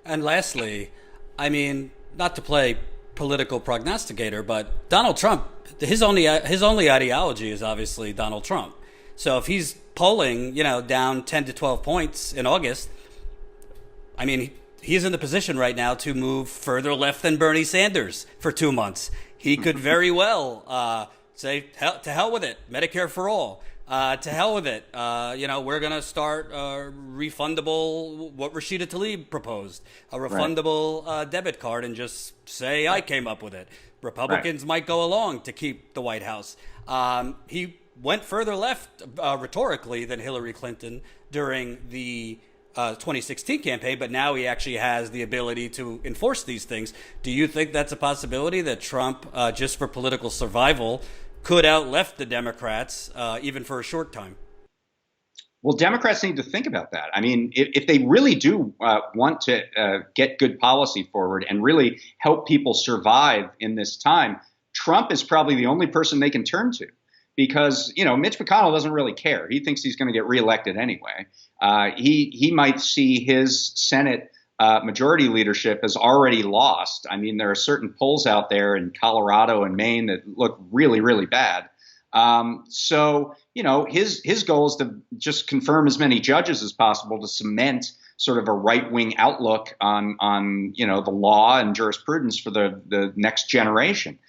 And lastly, I mean, not to play political prognosticator, but Donald Trump, his only ideology is obviously Donald Trump. So if he's polling, down 10 to 12 points in August, I mean, he's in the position right now to move further left than Bernie Sanders for 2 months. He could very well say, to hell with it, Medicare for all. To hell with it. We're going to start refundable, what Rashida Tlaib proposed, a refundable debit card, and just say I came up with it. Republicans might go along to keep the White House. He went further left rhetorically than Hillary Clinton during the 2016 campaign, but now he actually has the ability to enforce these things. Do you think that's a possibility that Trump, just for political survival, could out-left the Democrats, even for a short time? Well, Democrats need to think about that. I mean, if they really do want to get good policy forward and really help people survive in this time, Trump is probably the only person they can turn to. Because, Mitch McConnell doesn't really care. He thinks he's going to get reelected anyway. He might see his Senate majority leadership has already lost. I mean, there are certain polls out there in Colorado and Maine that look really, really bad. So, his goal is to just confirm as many judges as possible to cement sort of a right-wing outlook on the law and jurisprudence for the next generation.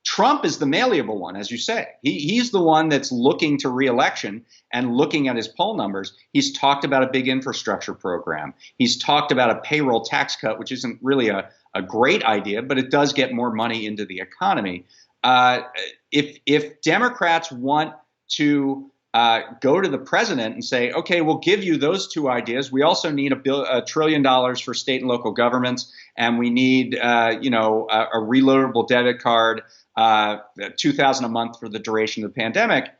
Trump is the malleable one, as you say. He's the one that's looking to reelection and looking at his poll numbers. He's talked about a big infrastructure program. He's talked about a payroll tax cut, which isn't really a great idea, but it does get more money into the economy. If Democrats want to go to the president and say, okay, we'll give you those two ideas. We also need $1 trillion for state and local governments, and we need a reloadable debit card, $2,000 a month for the duration of the pandemic.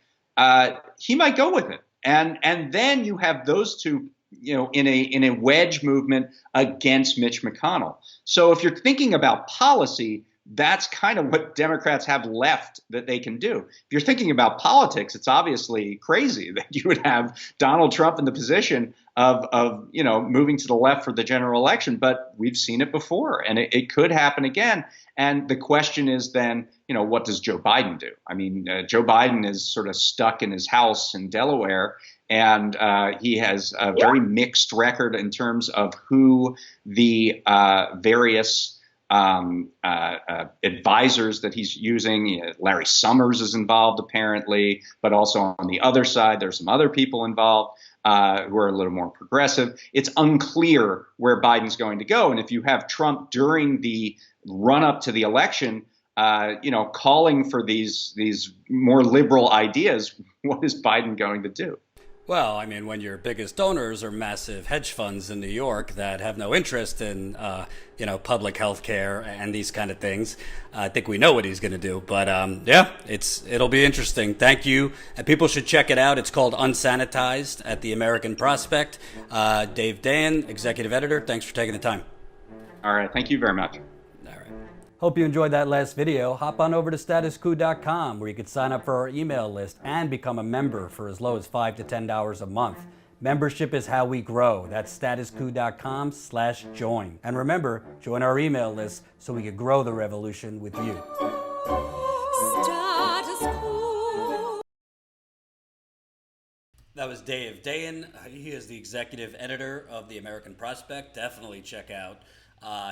He might go with it, and then you have those two, in a wedge movement against Mitch McConnell. So if you're thinking about policy, that's kind of what Democrats have left that they can do. If you're thinking about politics, it's obviously crazy that you would have Donald Trump in the position of moving to the left for the general election. But we've seen it before, and it could happen again. And the question is then, what does Joe Biden do? I mean, Joe Biden is sort of stuck in his house in Delaware, and he has a very mixed record in terms of who the various advisors that he's using. Larry Summers is involved apparently, but also on the other side, there's some other people involved who are a little more progressive. It's unclear where Biden's going to go. And if you have Trump during the run up to the election, calling for these more liberal ideas, what is Biden going to do? Well, I mean, when your biggest donors are massive hedge funds in New York that have no interest in, public health care and these kind of things, I think we know what he's going to do. But it'll be interesting. Thank you. And people should check it out. It's called Unsanitized at the American Prospect. Dave Dayen, executive editor. Thanks for taking the time. All right. Thank you very much. Hope you enjoyed that last video. Hop on over to statuscoup.com where you can sign up for our email list and become a member for as low as $5 to $10 a month. Membership is how we grow. That's statuscoup.com/join. And remember, join our email list so we can grow the revolution with you. Status Coup. That was Dave Dayen. He is the executive editor of the American Prospect. Definitely check out.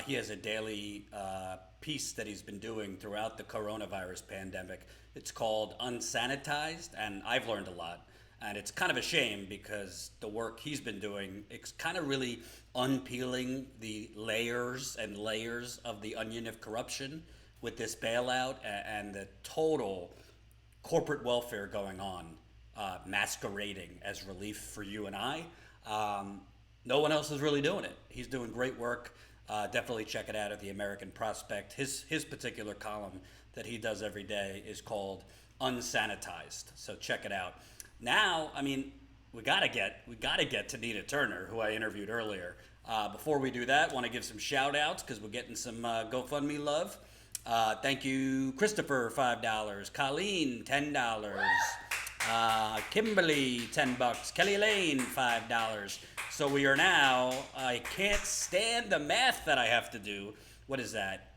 He has a daily piece that he's been doing throughout the coronavirus pandemic. It's called Unsanitized, and I've learned a lot. And it's kind of a shame because the work he's been doing, it's kind of really unpeeling the layers and layers of the onion of corruption with this bailout and the total corporate welfare going on, masquerading as relief for you and I. No one else is really doing it. He's doing great work. Definitely check it out at the American Prospect. His particular column that he does every day is called Unsanitized. So check it out. Now, I mean, we gotta get to Nina Turner, who I interviewed earlier. Before we do that, want to give some shout outs because we're getting some GoFundMe love. Thank you, Christopher, $5, Colleen, $10, Kimberly, $10, Kelly Lane, $5. So we are now, I can't stand the math that I have to do. What is that?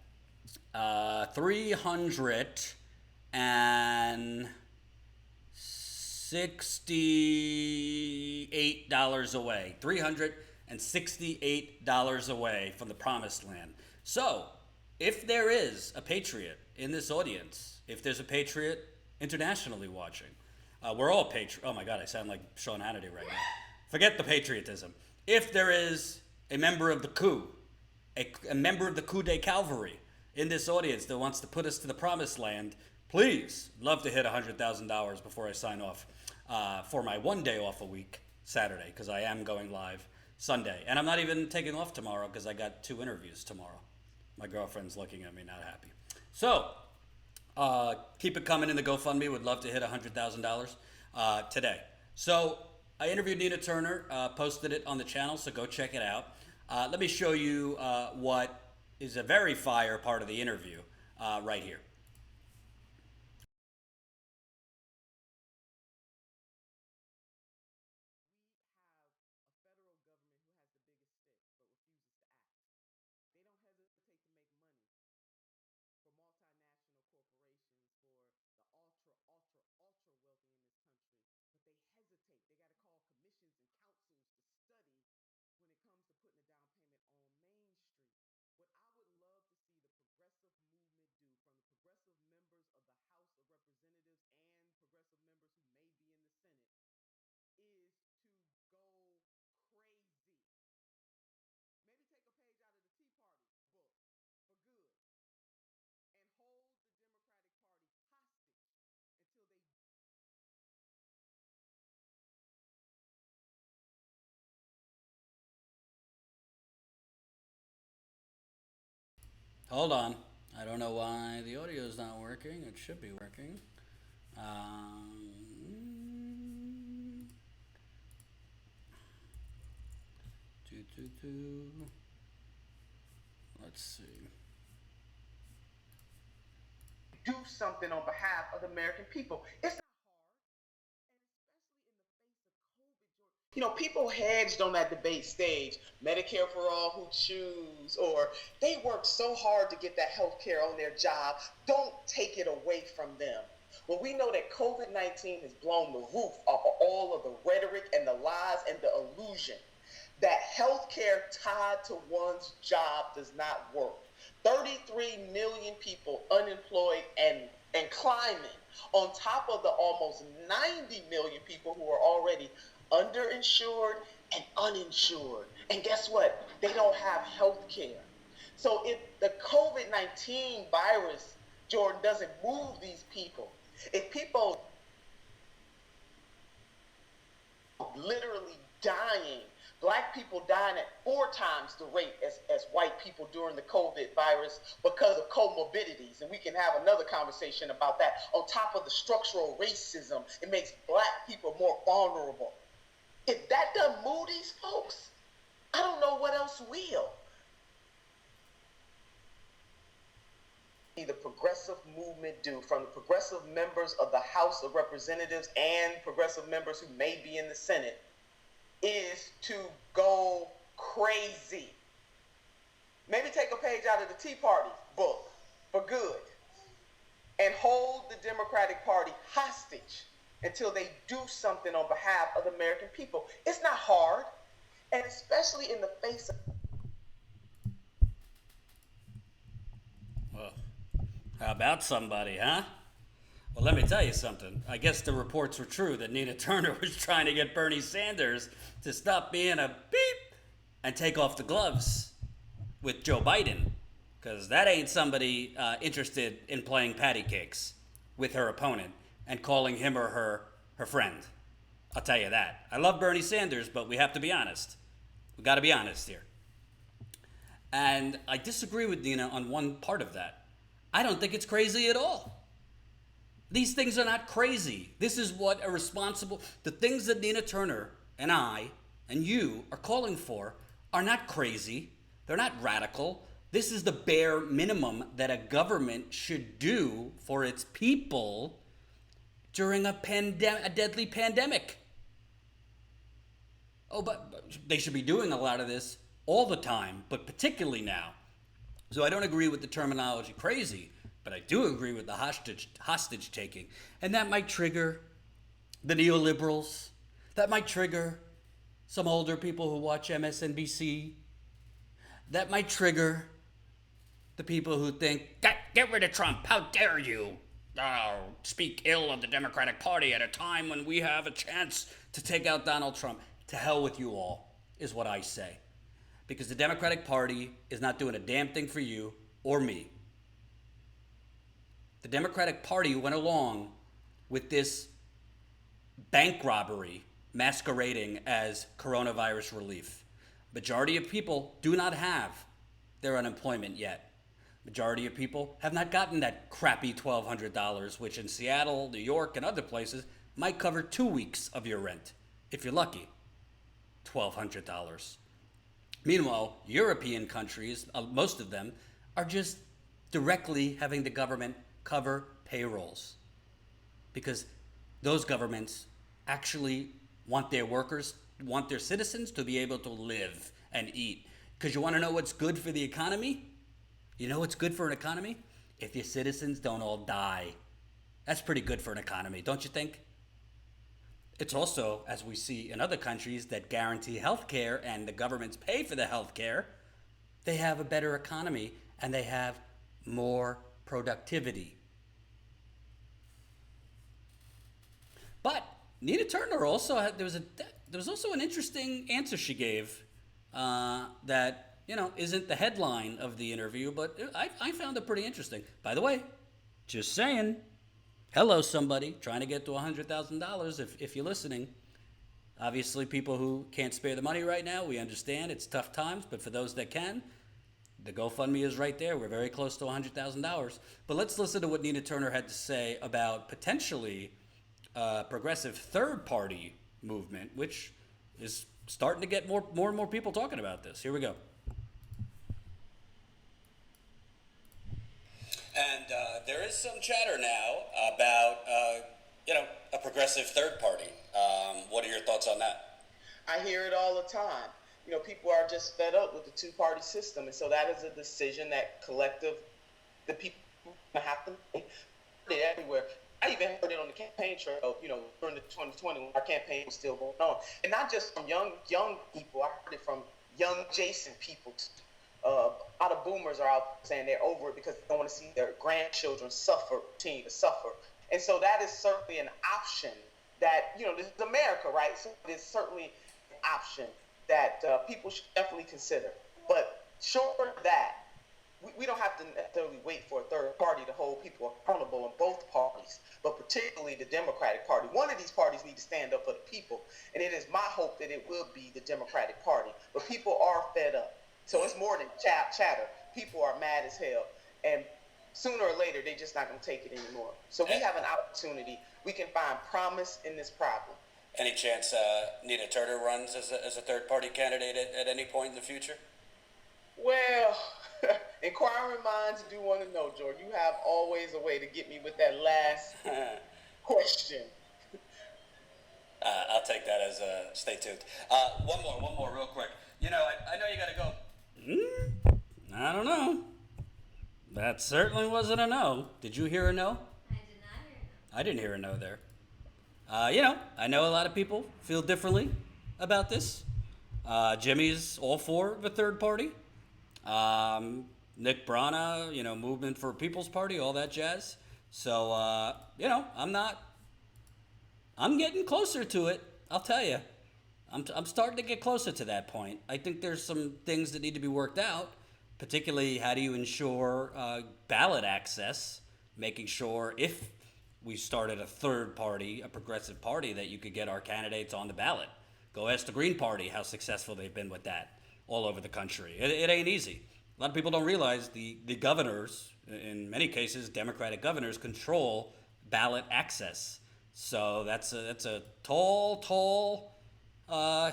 $368 away. $368 away from the promised land. So, if there is a patriot in this audience, if there's a patriot internationally watching, we're all patriot. Oh my God, I sound like Sean Hannity right now. Forget the patriotism. If there is a member of the coup, a member of the coup de cavalry in this audience that wants to put us to the promised land, please, love to hit $100,000 before I sign off for my one day off a week, Saturday, because I am going live Sunday. And I'm not even taking off tomorrow because I got 2 interviews tomorrow. My girlfriend's looking at me not happy. So, keep it coming in the GoFundMe. Would love to hit $100,000 today. So, I interviewed Nina Turner, posted it on the channel, so go check it out. Let me show you what is a very fire part of the interview right here. Hold on. I don't know why the audio is not working. It should be working. Let's see. Do something on behalf of the American people. It's not hard. You know, people hedged on that debate stage, Medicare for all who choose, or they worked so hard to get that health care on their job. Don't take it away from them. When we know that COVID-19 has blown the roof off of all of the rhetoric and the lies and the illusion that health care tied to one's job does not work. 33 million people unemployed and climbing on top of the almost 90 million people who are already underinsured and uninsured. And guess what? They don't have health care. So if the COVID-19 virus, Jordan, doesn't move these people, if people literally dying, Black people dying at 4 times the rate as white people during the COVID virus because of comorbidities. And we can have another conversation about that. On top of the structural racism, it makes Black people more vulnerable. If that doesn't move these folks, I don't know what else will. The progressive movement do from the progressive members of the House of Representatives and progressive members who may be in the Senate is to go crazy. Maybe take a page out of the Tea Party book for good and hold the Democratic Party hostage until they do something on behalf of the American people. It's not hard, and especially in the face of... Well, how about somebody, huh? Well, let me tell you something. I guess the reports were true that Nina Turner was trying to get Bernie Sanders to stop being a beep and take off the gloves with Joe Biden, because that ain't somebody interested in playing patty cakes with her opponent and calling him or her friend. I'll tell you that. I love Bernie Sanders, but we have to be honest. We got to be honest here. And I disagree with Nina on one part of that. I don't think it's crazy at all. These things are not crazy. This is what the things that Nina Turner and I and you are calling for are not crazy. They're not radical. This is the bare minimum that a government should do for its people during a deadly pandemic. Oh, but they should be doing a lot of this all the time, but particularly now. So I don't agree with the terminology crazy, but I do agree with the hostage taking. And that might trigger the neoliberals. That might trigger some older people who watch MSNBC. That might trigger the people who think, get rid of Trump, how dare you speak ill of the Democratic Party at a time when we have a chance to take out Donald Trump. To hell with you all, is what I say. Because the Democratic Party is not doing a damn thing for you or me. The Democratic Party went along with this bank robbery masquerading as coronavirus relief. Majority of people do not have their unemployment yet. Majority of people have not gotten that crappy $1,200, which in Seattle, New York, and other places might cover 2 weeks of your rent, if you're lucky. $1,200. Meanwhile, European countries, most of them, are just directly having the government cover payrolls because those governments actually want their workers, want their citizens to be able to live and eat. Because you want to know what's good for the economy? You know what's good for an economy? If your citizens don't all die. That's pretty good for an economy, don't you think? It's also, as we see in other countries that guarantee health care and the governments pay for the health care, they have a better economy and they have more productivity. But Nina Turner also had, there was also an interesting answer she gave that isn't the headline of the interview, but I found it pretty interesting. By the way, just saying. Hello, somebody trying to get to $100,000 if you're listening. Obviously, people who can't spare the money right now, we understand it's tough times, but for those that can, the GoFundMe is right there. We're very close to $100,000. But let's listen to what Nina Turner had to say about potentially a progressive third-party movement, which is starting to get more and more people talking about this. Here we go. And there is some chatter now about, a progressive third party. What are your thoughts on that? I hear it all the time. People are just fed up with the two-party system, and so that is a decision that the people have to make everywhere. I even heard it on the campaign trail, during the 2020 when our campaign was still going on. And not just from young people, I heard it from young adjacent people. A lot of boomers are out saying they're over it because they don't want to see their grandchildren continue to suffer. And so that is certainly an option that, this is America, right? So it is certainly an option that people should definitely consider. But short of that, we don't have to necessarily wait for a third party to hold people accountable in both parties, but particularly the Democratic Party. One of these parties need to stand up for the people, and it is my hope that it will be the Democratic Party. But people are fed up. So it's more than chatter. People are mad as hell. And sooner or later, they're just not going to take it anymore. So we have an opportunity. We can find promise in this problem. Any chance Nina Turner runs as a third-party candidate at any point in the future? Well, inquiring minds do want to know, George. You have always a way to get me with that last question. I'll take that as stay tuned. One more real quick. I know you got to go. I don't know. That certainly wasn't a no. Did you hear a no? I did not hear a no. I didn't hear a no there. I know a lot of people feel differently about this. Jimmy's all for the third party. Nick Brana, Movement for People's Party, all that jazz. So, I'm getting closer to it, I'll tell you. I'm starting to get closer to that point. I think there's some things that need to be worked out, particularly how do you ensure ballot access, making sure if we started a third party, a progressive party, that you could get our candidates on the ballot. Go ask the Green Party how successful they've been with that all over the country. It ain't easy. A lot of people don't realize the governors, in many cases, Democratic governors, control ballot access. So that's a tall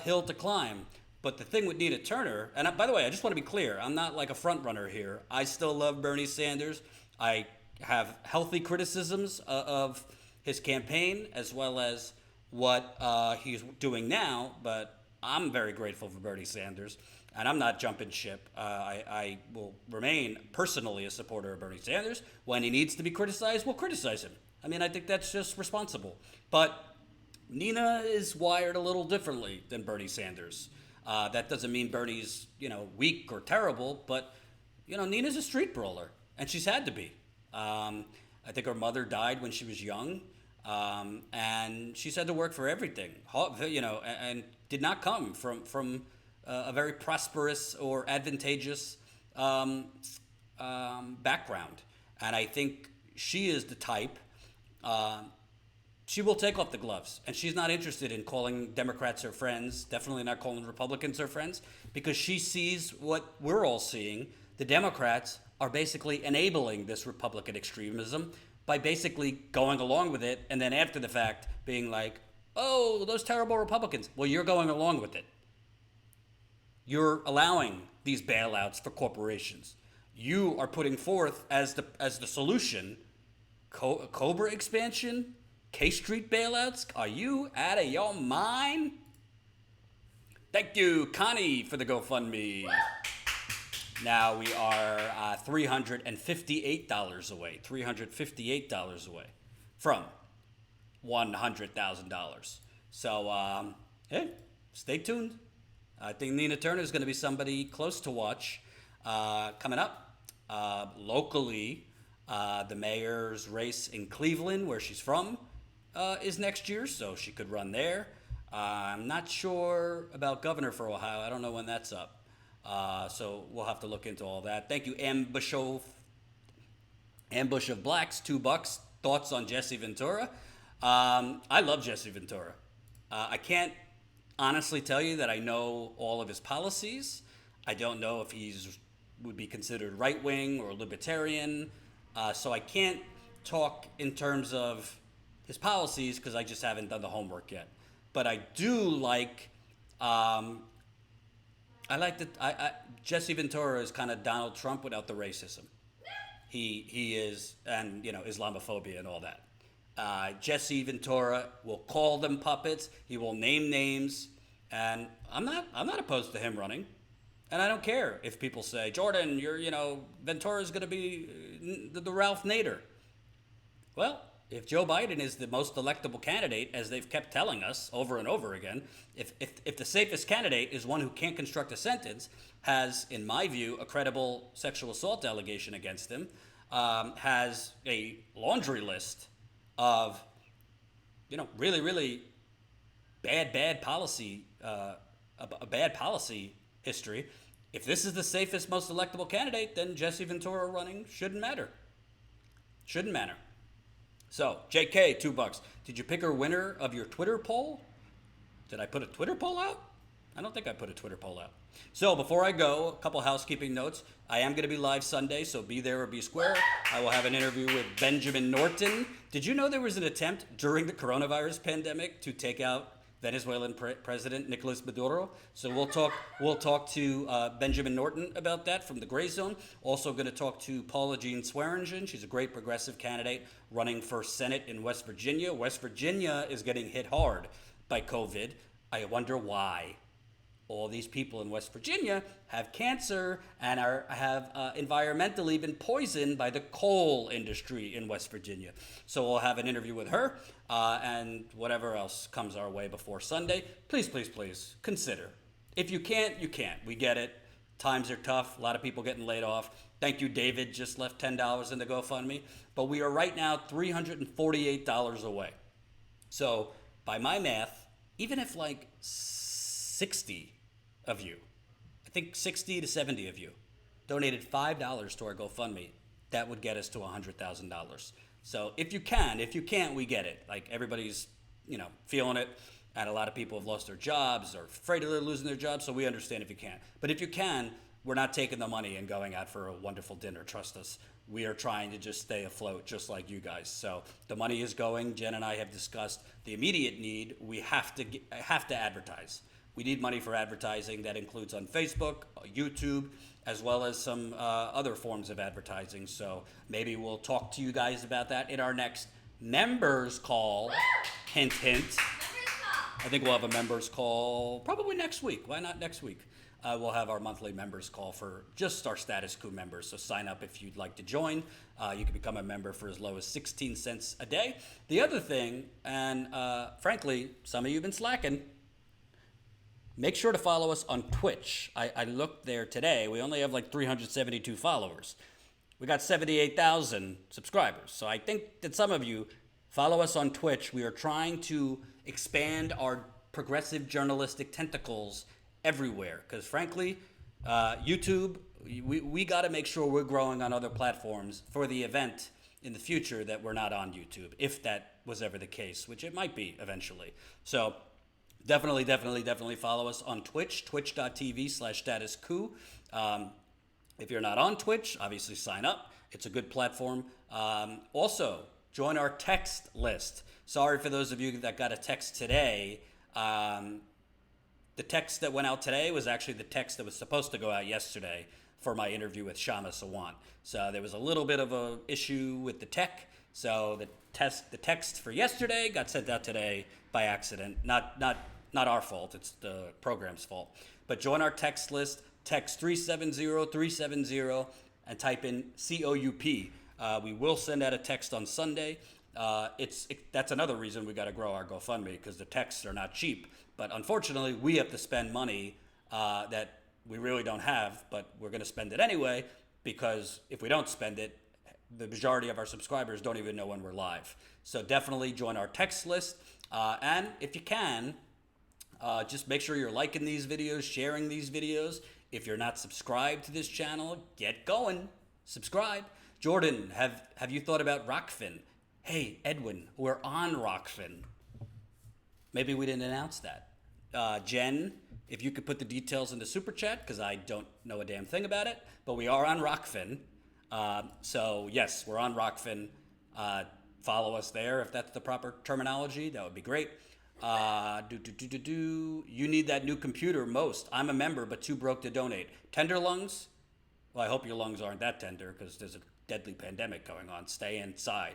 hill to climb. But the thing with Nina Turner, and by the way, I just want to be clear, I'm not like a front runner here. I still love Bernie Sanders. I have healthy criticisms of his campaign as well as what he's doing now, but I'm very grateful for Bernie Sanders, and I'm not jumping ship. I will remain personally a supporter of Bernie Sanders. When he needs to be criticized, we'll criticize him. I mean, I think that's just responsible. But Nina is wired a little differently than Bernie Sanders. That doesn't mean Bernie's, weak or terrible, but, Nina's a street brawler, and she's had to be. I think her mother died when she was young, and she's had to work for everything, and did not come from a very prosperous or advantageous background. And I think she is the type. She will take off the gloves, and she's not interested in calling Democrats her friends, definitely not calling Republicans her friends, because she sees what we're all seeing. The Democrats are basically enabling this Republican extremism by basically going along with it, and then after the fact being like, oh, those terrible Republicans. Well, you're going along with it. You're allowing these bailouts for corporations. You are putting forth as the solution Cobra expansion, K Street bailouts. Are you out of your mind? Thank you, Connie, for the GoFundMe. Now we are $358 away. $358 away from $100,000. So, hey, stay tuned. I think Nina Turner is going to be somebody close to watch coming up. Locally, the mayor's race in Cleveland, where she's from, is next year, so she could run there. I'm not sure about governor for Ohio. I don't know when that's up. So we'll have to look into all that. Thank you, Ambush of Blacks, $2. Thoughts on Jesse Ventura? I love Jesse Ventura. I can't honestly tell you that I know all of his policies. I don't know if would be considered right-wing or libertarian. So I can't talk in terms of his policies because I just haven't done the homework yet. But I do like, Jesse Ventura is kind of Donald Trump without the racism. He is, and Islamophobia and all that. Jesse Ventura will call them puppets. He will name names, and I'm not opposed to him running. And I don't care if people say, Jordan, Ventura's going to be the Ralph Nader. Well, if Joe Biden is the most electable candidate, as they've kept telling us over and over again, if the safest candidate is one who can't construct a sentence, has, in my view, a credible sexual assault allegation against him, has a laundry list of, really, really bad policy, a bad policy history. If this is the safest, most electable candidate, then Jesse Ventura running shouldn't matter. Shouldn't matter. So, JK, $2. Did you pick a winner of your Twitter poll? Did I put a Twitter poll out? I don't think I put a Twitter poll out. So, before I go, a couple housekeeping notes. I am going to be live Sunday, so be there or be square. I will have an interview with Benjamin Norton. Did you know there was an attempt during the coronavirus pandemic to take out Venezuelan President Nicolas Maduro? So we'll talk to Benjamin Norton about that from the Gray Zone. Also going to talk to Paula Jean Swearingen. She's a great progressive candidate running for Senate in West Virginia. West Virginia is getting hit hard by COVID. I wonder why. All these people in West Virginia have cancer and have environmentally been poisoned by the coal industry in West Virginia. So we'll have an interview with her and whatever else comes our way before Sunday. Please, please, please consider. If you can't, you can't. We get it. Times are tough. A lot of people getting laid off. Thank you, David. Just left $10 in the GoFundMe. But we are right now $348 away. So by my math, even if like 60 of you, I think 60 to 70 of you, donated $5 to our GoFundMe, that would get us to $100,000. So if you can, if you can't, we get it. Like everybody's, feeling it, and a lot of people have lost their jobs or afraid of losing their jobs, so we understand if you can't. But if you can, we're not taking the money and going out for a wonderful dinner. Trust us. We are trying to just stay afloat, just like you guys. So the money is going. Jen and I have discussed the immediate need. We have to advertise. We need money for advertising. That includes on Facebook, YouTube, as well as some other forms of advertising. So maybe we'll talk to you guys about that in our next members call. Hint, hint. I think we'll have a members call probably next week. Why not next week? We'll have our monthly members call for just our Status Coup members. So sign up if you'd like to join. You can become a member for as low as 16 cents a day. The other thing, and frankly, some of you have been slacking, make sure to follow us on Twitch. I looked there today. We only have like 372 followers. We got 78,000 subscribers. So I think that some of you follow us on Twitch. We are trying to expand our progressive journalistic tentacles everywhere. Because frankly, YouTube, we got to make sure we're growing on other platforms for the event in the future that we're not on YouTube, if that was ever the case, which it might be eventually. So definitely follow us on Twitch, twitch.tv/Status Coup. If you're not on Twitch, obviously sign up. It's a good platform. Also, join our text list. Sorry for those of you that got a text today. The text that went out today was actually the text that was supposed to go out yesterday for my interview with Shama Sawant. So there was a little bit of an issue with the tech. So the text for yesterday got sent out today by accident. Not our fault. It's the program's fault. But join our text list. Text 370-370 and type in COUP. We will send out a text on Sunday. That's another reason we got to grow our GoFundMe, because the texts are not cheap. But unfortunately, we have to spend money that we really don't have, but we're going to spend it anyway, because if we don't spend it, the majority of our subscribers don't even know when we're live. So definitely join our text list. And if you can, just make sure you're liking these videos, sharing these videos. If you're not subscribed to this channel, get going. Subscribe. Jordan, have you thought about Rockfin? Hey, Edwin, we're on Rockfin. Maybe we didn't announce that. Jen, if you could put the details in the super chat, because I don't know a damn thing about it, but we are on Rockfin. So yes, we're on Rockfin. Follow us there if that's the proper terminology. That would be great. You need that new computer most. I'm a member, but too broke to donate. Tender lungs? Well, I hope your lungs aren't that tender, because there's a deadly pandemic going on. Stay inside.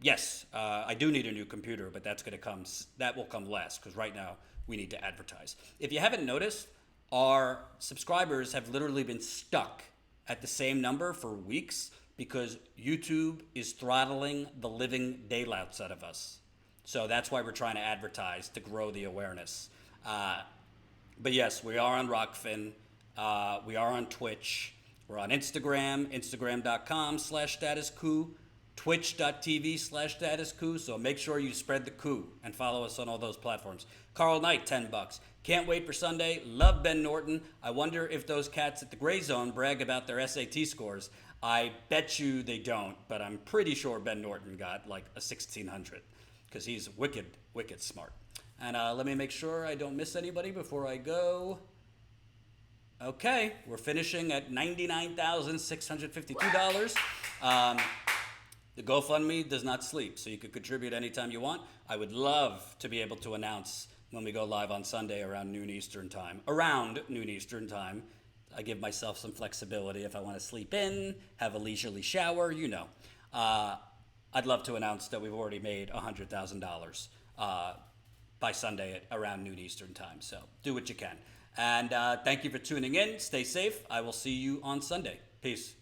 Yes, I do need a new computer, but that will come last, because right now we need to advertise. If you haven't noticed, our subscribers have literally been stuck at the same number for weeks because YouTube is throttling the living daylights out of us. So that's why we're trying to advertise, to grow the awareness. But yes, we are on Rockfin. We are on Twitch. We're on Instagram, instagram.com/Status Coup, twitch.tv/Status Coup. So make sure you spread the coup and follow us on all those platforms. Carl Knight, $10. Can't wait for Sunday. Love Ben Norton. I wonder if those cats at the Gray Zone brag about their SAT scores. I bet you they don't, but I'm pretty sure Ben Norton got like a 1600, because he's wicked smart. And let me make sure I don't miss anybody before I go. Okay, we're finishing at $99,652. The GoFundMe does not sleep, so you can contribute anytime you want. I would love to be able to announce when we go live on Sunday around noon Eastern time. I give myself some flexibility if I want to sleep in, have a leisurely shower, you know. I'd love to announce that we've already made $100,000 by Sunday at around noon Eastern time. So do what you can. And thank you for tuning in. Stay safe. I will see you on Sunday. Peace.